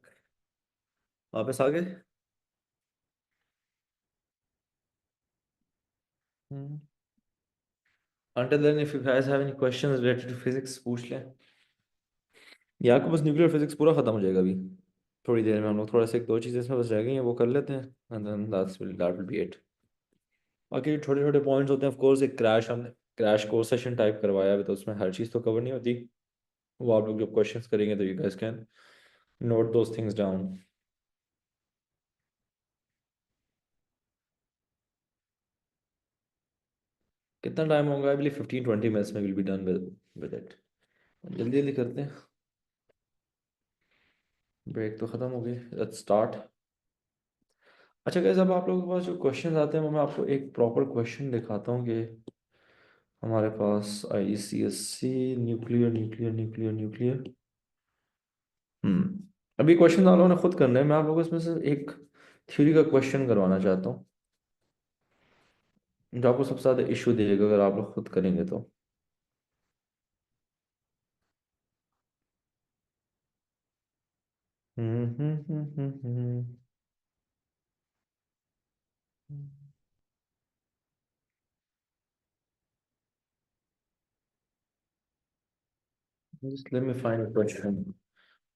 वापस आ गए? Until then, if you guys have any questions related to physics, पूछ लें। या आपको बस न्यूक्लियर फिजिक्स पूरा खत्म हो जाएगा अभी थोड़ी देर में। हम लोग थोड़ा सा एक दो चीज़ें इसमें बस रह गई हैं, वो कर लेते हैं, and then that will be it. बाकी छोटे छोटे पॉइंट्स होते हैं, ऑफ कोर्स। एक क्रैश, हमने क्रैश कोर्स सेशन टाइप करवाया अभी, तो उसमें हर चीज़ तो कवर नहीं होती। वो आप लोग जब क्वेश्चंस करेंगे तो you guys can note those things down. कितना टाइम होगा? आई बिलीव 15-20 मिनट्स में will be done with it. जल्दी जल्दी करते हैं, ब्रेक तो ख़त्म हो गई। Let's start. अच्छा गाइस, अब आप लोगों के पास जो क्वेश्चंस आते हैं वो मैं आपको एक प्रॉपर क्वेश्चन दिखाता हूँ कि हमारे पास ICSC nuclear nuclear nuclear nuclear. अभी क्वेश्चन आप लोगों ने खुद करना है। मैं आप लोगों को इसमें से एक थ्योरी का क्वेश्चन करवाना चाहता हूँ, जो आपको सबसे ज़्यादा इशू देगा अगर आप लोग खुद करेंगे तो। Just let me find a question।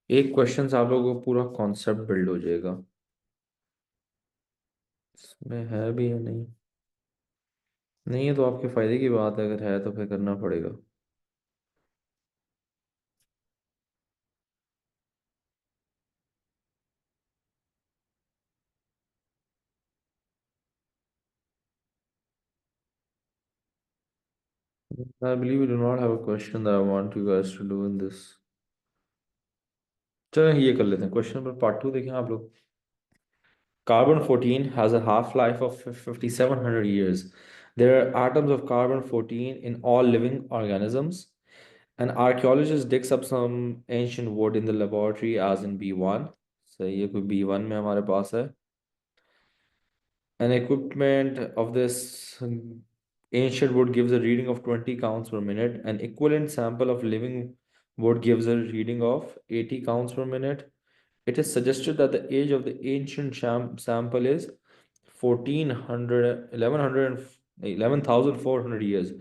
एक क्वेश्चन से आप लोगों को पूरा कॉन्सेप्ट बिल्ड हो जाएगा। इसमें है भी या नहीं? नहीं है तो आपके फायदे की बात है, अगर है तो फिर करना पड़ेगा। I believe we do not have a question that I want you guys to do in this। चलो ये कर लेते हैं, क्वेश्चन नंबर पार्ट 2 देखें आप लोग। Carbon 14 has a half-life of 5700 years. There are atoms of carbon 14 in all living organisms. An archaeologist digs up some ancient wood in the laboratory as in B1। सही है, कोई B1 में हमारे पास है। An equipment of this ancient wood gives a reading of 20 counts per minute. An equivalent sample of living wood gives a reading of 80 counts per minute. It is suggested that the age of the ancient sample is 1400, 1100, 11,400 years।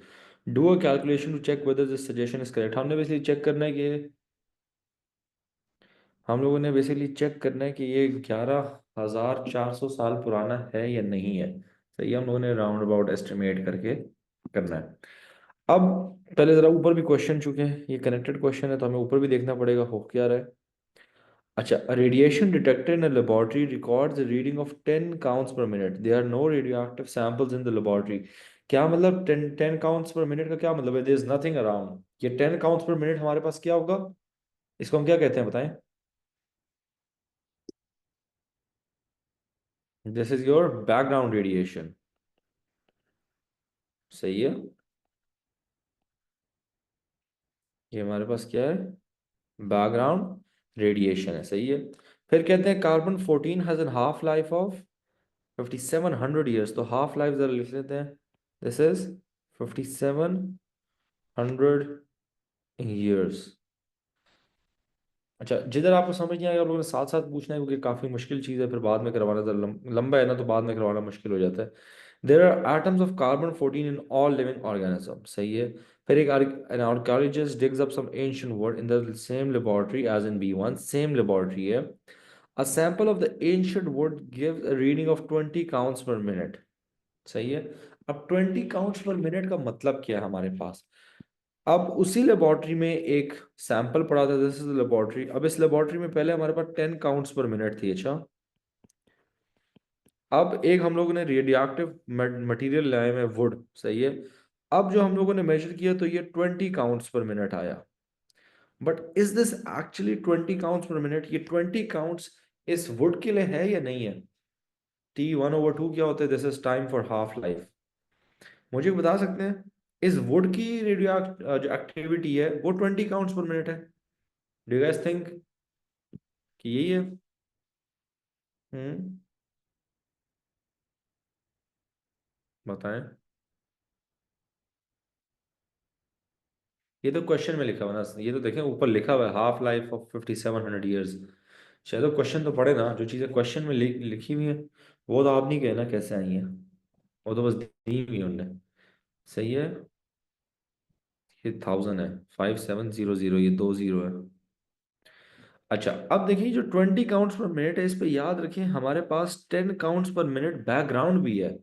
Do a calculation to check whether this suggestion is correct। हमने basically check करना है कि हम लोगों ने basically check करना है कि ये 11,400 साल पुराना है या नहीं है। सही है, हम लोगों ने राउंड अबाउट एस्टिमेट करके करना है। अब पहले ज़रा ऊपर भी क्वेश्चन, चुके हैं ये कनेक्टेड क्वेश्चन है तो हमें ऊपर भी देखना पड़ेगा हो क्या रहा है। अच्छा, a radiation detector in a laboratory records a reading of 10 counts per minute। There are no radioactive samples in the laboratory। क्या मतलब 10 counts per minute का क्या मतलब है? There is nothing around। ये 10 counts per minute हमारे पास क्या होगा? इसको हम क्या कहते हैं बताएं? This is your background radiation. सही है, ये हमारे पास क्या है? बैकग्राउंड रेडिएशन है। सही है। फिर कहते हैं carbon 14 has an half life of 5700 years. तो हाफ लाइफ जरा लिख लेते हैं। This is 5700 years. अच्छा, जिधर आपको समझ नहीं आएगा आप लोगों ने साथ साथ पूछना है, क्योंकि काफ़ी मुश्किल चीज़ है, फिर बाद में करवाना ज़रा लंबा है ना, तो बाद में करवाना मुश्किल हो जाता है। There are atoms of carbon 14 in all living organism. सही है। फिर एक an archaeologist digs up some ancient word in the same laboratory as in B1। Same laboratory है। A sample of the ancient word gives a reading of 20 counts per minute. सही है। अब 20 counts per minute का मतलब क्या है हमारे पास? अब उसी लेबोरेटरी में एक सैंपल पड़ा था, दिस इज लेबोरेटरी। अब इस लेबोरेटरी में पहले हमारे पास 10 काउंट्स पर मिनट थी। अच्छा, अब एक हम लोगों ने रेडियोएक्टिव मटेरियल लाए में वुड। सही है। अब जो हम लोगों ने मेजर किया तो ये 20 काउंट्स पर मिनट आया। But is this actually 20 counts per minute? ये 20 काउंट्स इस वुड के लिए है या नहीं है? T1/2 क्या होता है? This is time for half life. मुझे बता सकते हैं इस वुड की रेडियो जो एक्टिविटी है वो 20 काउंट्स पर मिनट है? डू यू गाइस थिंक कि यही है? हम्म, बताएं। ये तो क्वेश्चन में लिखा हुआ ना, ये तो देखें ऊपर लिखा हुआ है हाफ लाइफ ऑफ 5700 ईयर्स। चलो क्वेश्चन तो पढ़े ना, जो चीज़ें क्वेश्चन में लिखी हुई है वो तो आप नहीं कहना कैसे आई हैं, वो तो बस दी हुई है उनने। सही है, ये 1000 है, 5700, ये 20 है। अच्छा अब देखिए जो 20 काउंट्स पर मिनट है, इस पे याद रखें हमारे पास 10 काउंट्स पर मिनट बैकग्राउंड भी है,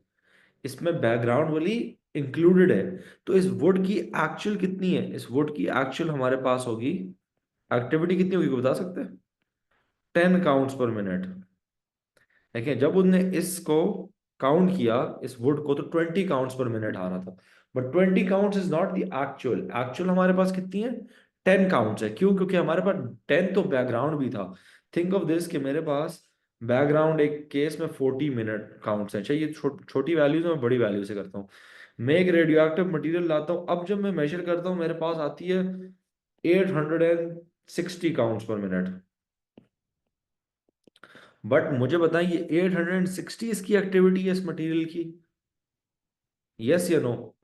इसमें बैकग्राउंड वाली इंक्लूडेड है। तो इस वुड की एक्चुअल कितनी है, इस वुड की एक्चुअल हमारे पास होगी, एक्टिविटी कितनी होगी बता सकते हैं? 10 काउंट्स पर मिनट। देखिए जब उनने इसको काउंट किया इस वुड को, तो 20 काउंट्स पर मिनट आ रहा था। But 20 counts is not the actual, actual हमारे पास कितनी है? 10 काउंट्स है। क्यों? क्योंकि हमारे पास 10 तो बैकग्राउंड भी था। थिंक ऑफ दिस कि मेरे पास बैकग्राउंड एक केस में 40 मिनट काउंट्स है। चाहिए छोटी वैल्यूज में बड़ी वैल्यू से करता हूँ। मैं एक रेडियो एक्टिव मटीरियल लाता हूँ, अब जब मैं मेजर करता हूँ मेरे पास आती है 860 काउंट्स पर मिनट। बट मुझे बताइए 860 इसकी एक्टिविटी है इस मटेरियल की, यस या नो?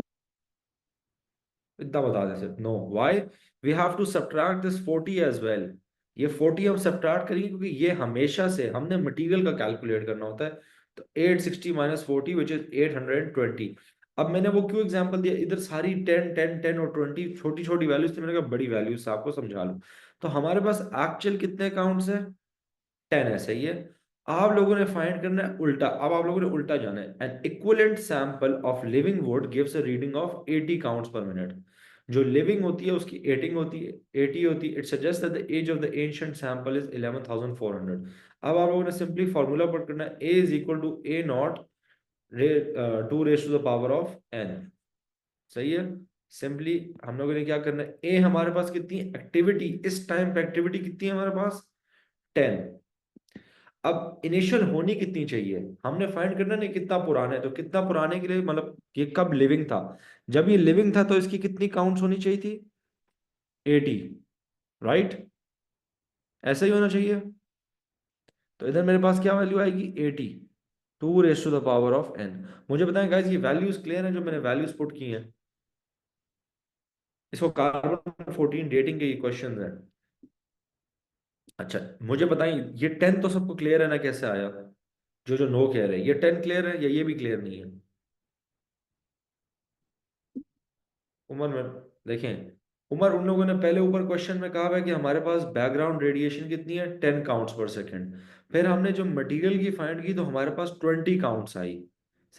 इतना बता दें सिर्फ, no. Why? We have to subtract this 40 as well. ये 40 हम सब्ट्रैक्ट करेंगे क्योंकि ये हमेशा से हमने मटेरियल का कैलकुलेट करना होता है। तो 860 माइनस 40 विच इज 820। अब मैंने वो क्यों एग्जांपल दिया, इधर सारी 10 10 10 और 20 छोटी छोटी वैल्यूज थी, मैंने कहा बड़ी वैल्यूज से आपको समझा लूं। तो हमारे पास एक्चुअल कितने काउंट्स है? 10 है। सही है। आप लोगों ने फाइंड करना है उल्टा, अब आप लोगों ने उल्टा जाना है। An equivalent sample of living wood gives a reading of 80 counts per minute. जो लिविंग होती है उसकी 80 होती है, 80 होती है। It suggest that the age of the ancient sample is 11400। अब आप लोगों ने सिंपली फॉर्मूला पुट करना है, A is equal to A naught to raise to the power of N. सही है। सिंपली हम लोगों ने क्या करना है, ए हमारे पास कितनी एक्टिविटी, इस टाइम पे एक्टिविटी कितनी है हमारे पास? 10। अब इनिशियल होनी कितनी चाहिए हमने फाइंड करना नहीं, कितना पुराना है, तो कितना पुराने के लिए मतलब ये कब लिविंग था? जब ये लिविंग था तो इसकी कितनी काउंट्स होनी चाहिए थी? 80। राइट, ऐसा ही होना चाहिए। तो इधर मेरे पास क्या वैल्यू आएगी? 80 two raise to the power of n. मुझे बताएं गाइस, ये वैल्यूज क्लियर है जो मैंने वैल्यूज पुट की हैं? इसको कार्बन 14 डेटिंग के ये क्वेश्चन है। अच्छा मुझे बताएं, ये 10 तो सबको क्लियर है ना कैसे आया? जो जो नो कह रहे हैं, ये 10 क्लियर है या ये भी क्लियर नहीं है? उमर में देखें, उमर उन लोगों ने पहले ऊपर क्वेश्चन में कहा है कि हमारे पास बैकग्राउंड रेडिएशन कितनी है? 10 काउंट्स पर सेकेंड। फिर हमने जो मटेरियल की फाइंड की तो हमारे पास 20 काउंट्स आई।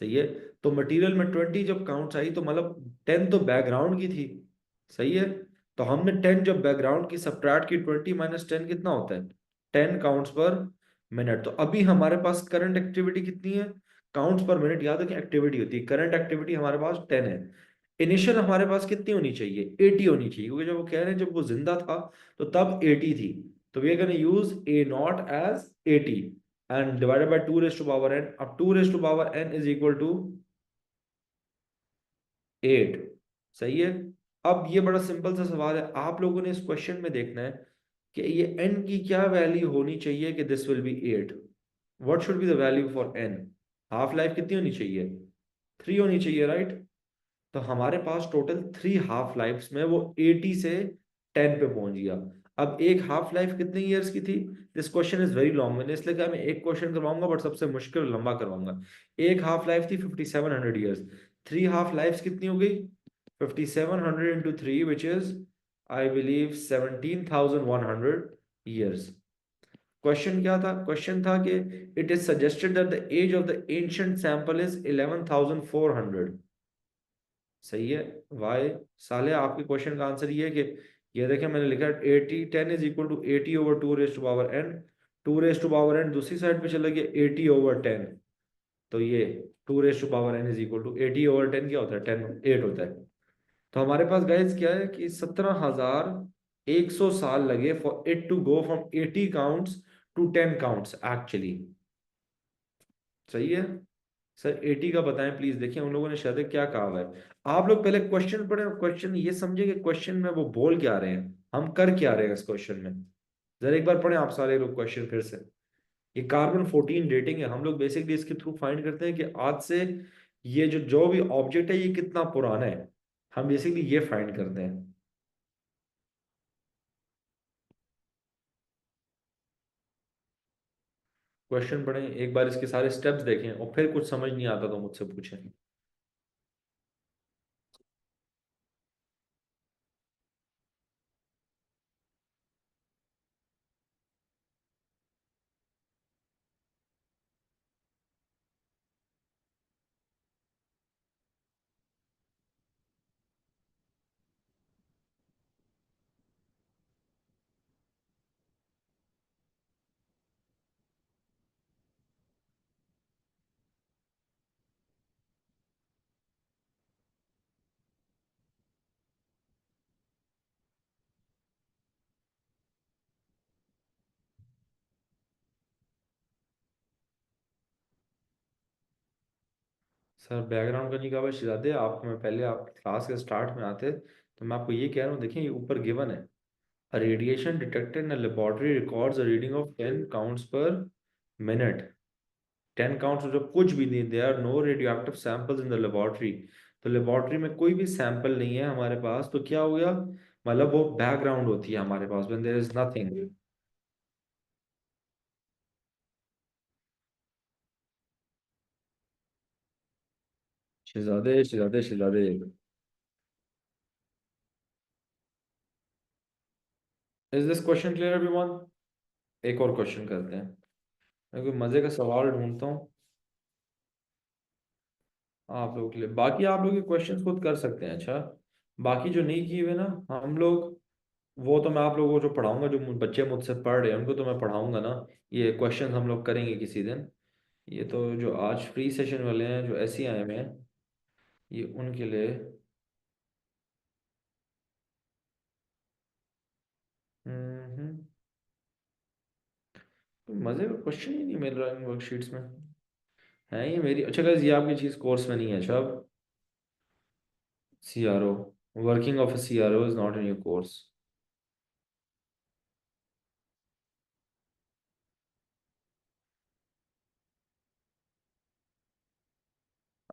सही है। तो मटेरियल में 20 जब काउंट्स आई तो मतलब 10 तो बैकग्राउंड की थी। सही है। तो हमने 10 जब बैकग्राउंड की सब्ट्रैक्ट की, 20 - 10 कितना होता है? 10 काउंट्स पर मिनट। तो अभी हमारे पास करंट एक्टिविटी कितनी है? काउंट्स पर मिनट याद है कि एक्टिविटी होती है, करंट एक्टिविटी हमारे पास 10 है। इनिशियल हमारे पास कितनी होनी चाहिए? 80 होनी चाहिए, क्योंकि जब वो कह रहे हैं जब वो जिंदा था तो तब 80 थी। तो we are gonna use A nought as 80 and divided by 2 raise to power n. अब 2 raise to power n is equal to 8। सही है। अब ये बड़ा सिंपल सा सवाल है, आप लोगों ने इस क्वेश्चन में देखना है कि ये n की क्या वैल्यू होनी चाहिए कि this will be 8। What should be the value for n? Half life कितनी होनी चाहिए? 3 होनी चाहिए, राइट? तो हमारे पास टोटल 3 हाफ लाइफ्स में वो 80 से 10 पे पहुंच गया। अब एक हाफ लाइफ कितने ईयर्स की थी? This question is very long, मैंने इसलिए कहा मैं एक क्वेश्चन करवाऊंगा बट सबसे मुश्किल लंबा करवाऊंगा। एक हाफ लाइफ थी 5700 ईयर्स। 3 हाफ लाइफ्स कितनी हो गई? 5700 into 3 which is I believe 17,100 years. Question क्या था? क्वेश्चन था कि it is suggested that the age of the ancient sample is 11,400। सही है। वाई? साले आपके क्वेश्चन का आंसर ये है कि ये देखें मैंने लिखा है 80 10 is equal to 80 over 2 raise to power n. 2 raise to power n दूसरी साइड पे चला गया 80 ओवर 10। तो ये 2 raise to power n is equal to 80 over 10 क्या होता है? 10 8 होता है। तो हमारे पास गाइस क्या है कि 17,100 साल लगे for it to go from 80 counts to 10 counts actually. सही है। सर 80 का बताएं प्लीज। देखिए उन लोगों ने शायद क्या कहा हुआ है। आप लोग पहले क्वेश्चन पढ़े और क्वेश्चन ये समझे कि क्वेश्चन में वो बोल क्या रहे हैं, हम कर क्या रहे हैं इस क्वेश्चन में। जरा एक बार पढ़े आप सारे लोग क्वेश्चन फिर से। ये कार्बन 14 डेटिंग है, हम लोग बेसिकली इसके थ्रू फाइंड करते हैं कि आज से ये जो जो भी ऑब्जेक्ट है ये कितना पुराना है। हम बेसिकली ये फाइंड करते हैं। क्वेश्चन पढ़ें, एक बार इसके सारे स्टेप्स देखें, और फिर कुछ समझ नहीं आता तो मुझसे पूछें। सर बैकग्राउंड का नहीं कहा शहजादे, आप मैं पहले आप क्लास के स्टार्ट में आते तो मैं आपको ये कह रहा हूँ, देखिए ये ऊपर गिवन है, a radiation detected in a laboratory records a reading of 10 counts per minute। 10 counts जब कुछ भी नहीं, there are no radioactive samples in the laboratory, तो लेबोरेटरी में कोई भी सैंपल नहीं है हमारे पास, तो क्या हो गया, मतलब वो बैकग्राउंड होती है हमारे पास व्हेन देयर इज नथिंग। शहजादे शहजादे शहजादे, is this question clear everyone? एक और क्वेश्चन करते हैं, मैं कोई मजे का सवाल ढूंढता हूँ आप लोगों के लिए, बाकी आप लोग ये क्वेश्चन खुद कर सकते हैं। अच्छा, बाकी जो नहीं किए हुए ना हम लोग, वो तो मैं आप लोगों को जो पढ़ाऊंगा, जो बच्चे मुझसे पढ़ रहे हैं उनको तो मैं पढ़ाऊंगा ना, ये क्वेश्चन हम लोग करेंगे किसी दिन। ये तो जो आज फ्री सेशन वाले हैं जो ऐसे ही आए हुए हैं, ये उनके लिए। हम्म, तो मजे का क्वेश्चन ही नहीं मिल रहा इन वर्कशीट्स में, है ये मेरी, अच्छा गाइस ये आपकी चीज कोर्स में नहीं है अच्छा। CRO, working of a CRO is not in your course.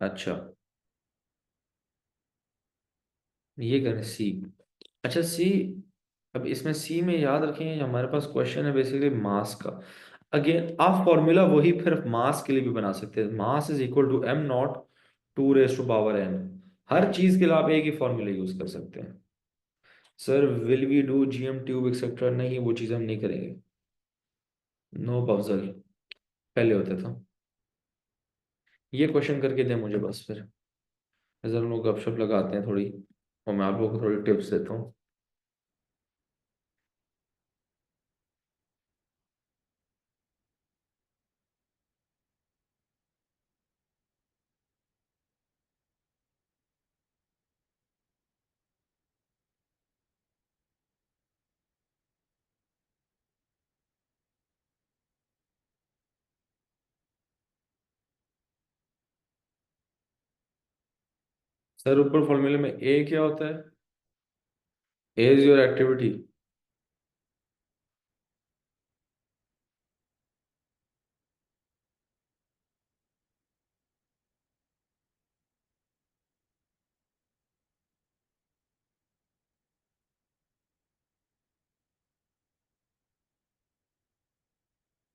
अच्छा, ये करें सी। अच्छा सी, अब इसमें सी में याद रखें हमारे पास क्वेश्चन है बेसिकली मास का। अगेन आप फॉर्मूला वही फिर मास के लिए भी बना सकते हैं, mass is equal to m nought 2 raised to power n। हर चीज के लिए आप एक ही फॉर्मूला यूज कर सकते हैं। Sir will we do GM tube etcetera, नहीं वो चीज़ हम नहीं करेंगे। नो पफजल, पहले होता था। ये क्वेश्चन करके दे मुझे बस, फिर जरा हम लोग गपशप लगाते हैं थोड़ी, और मैं आप लोगों को थोड़ी टिप्स देता हूँ। सर ऊपर फॉर्मूले में ए क्या होता है? A is your activity.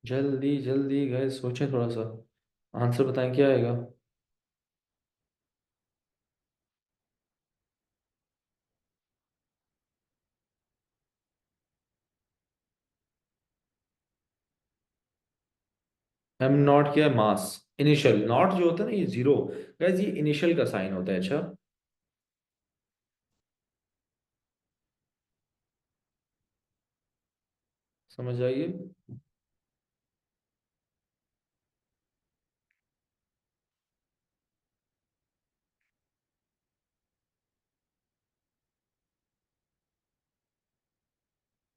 जल्दी जल्दी गए, सोचें थोड़ा सा, आंसर बताएं क्या आएगा। एम नॉट क्या है? मास। इनिशियल नॉट जो होता है ना, ये जीरो, गाइस ये इनिशियल का साइन होता है। अच्छा, समझ आइए।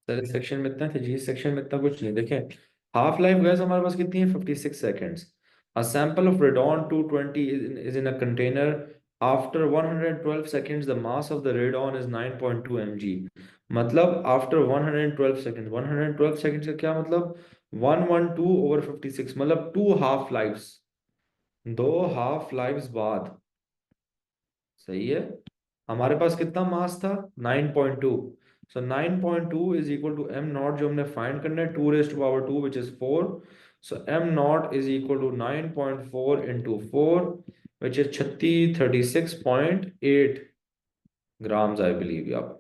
सर इस सेक्शन में इतना, फिजिक्स सेक्शन में इतना कुछ नहीं, देखें हाफ लाइफ गैस हमारे पास कितनी है, 56 seconds. A sample of radon 220 is in a container, after 112 seconds the mass of the radon is 9.2 mg। मतलब आफ्टर 112 सेकेंड्स, 112 सेकेंड्स का क्या मतलब, 112 ओवर 56, मतलब 2 हाफ लाइफ्स, 2 हाफ लाइफ्स बाद। सही है। हमारे पास कितना मास था, 9.2। So 9.2 is equal to m nought, जो हमने फाइंड करना है, 2 raised to power 2 which is 4। So m naught is equal to 9.4 into 4, which is 36.8 grams, I believe. Yeah.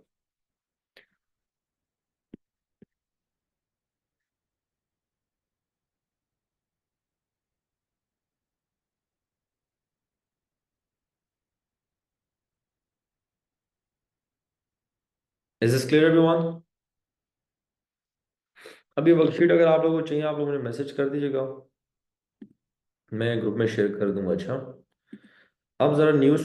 Is this clear, everyone? अभी वर्कशीट अगर आप लोगों को चाहिए, आप लोग मुझे मैसेज कर दीजिएगा, मैं ग्रुप में शेयर कर दूंगा। अच्छा, अब जरा न्यूज़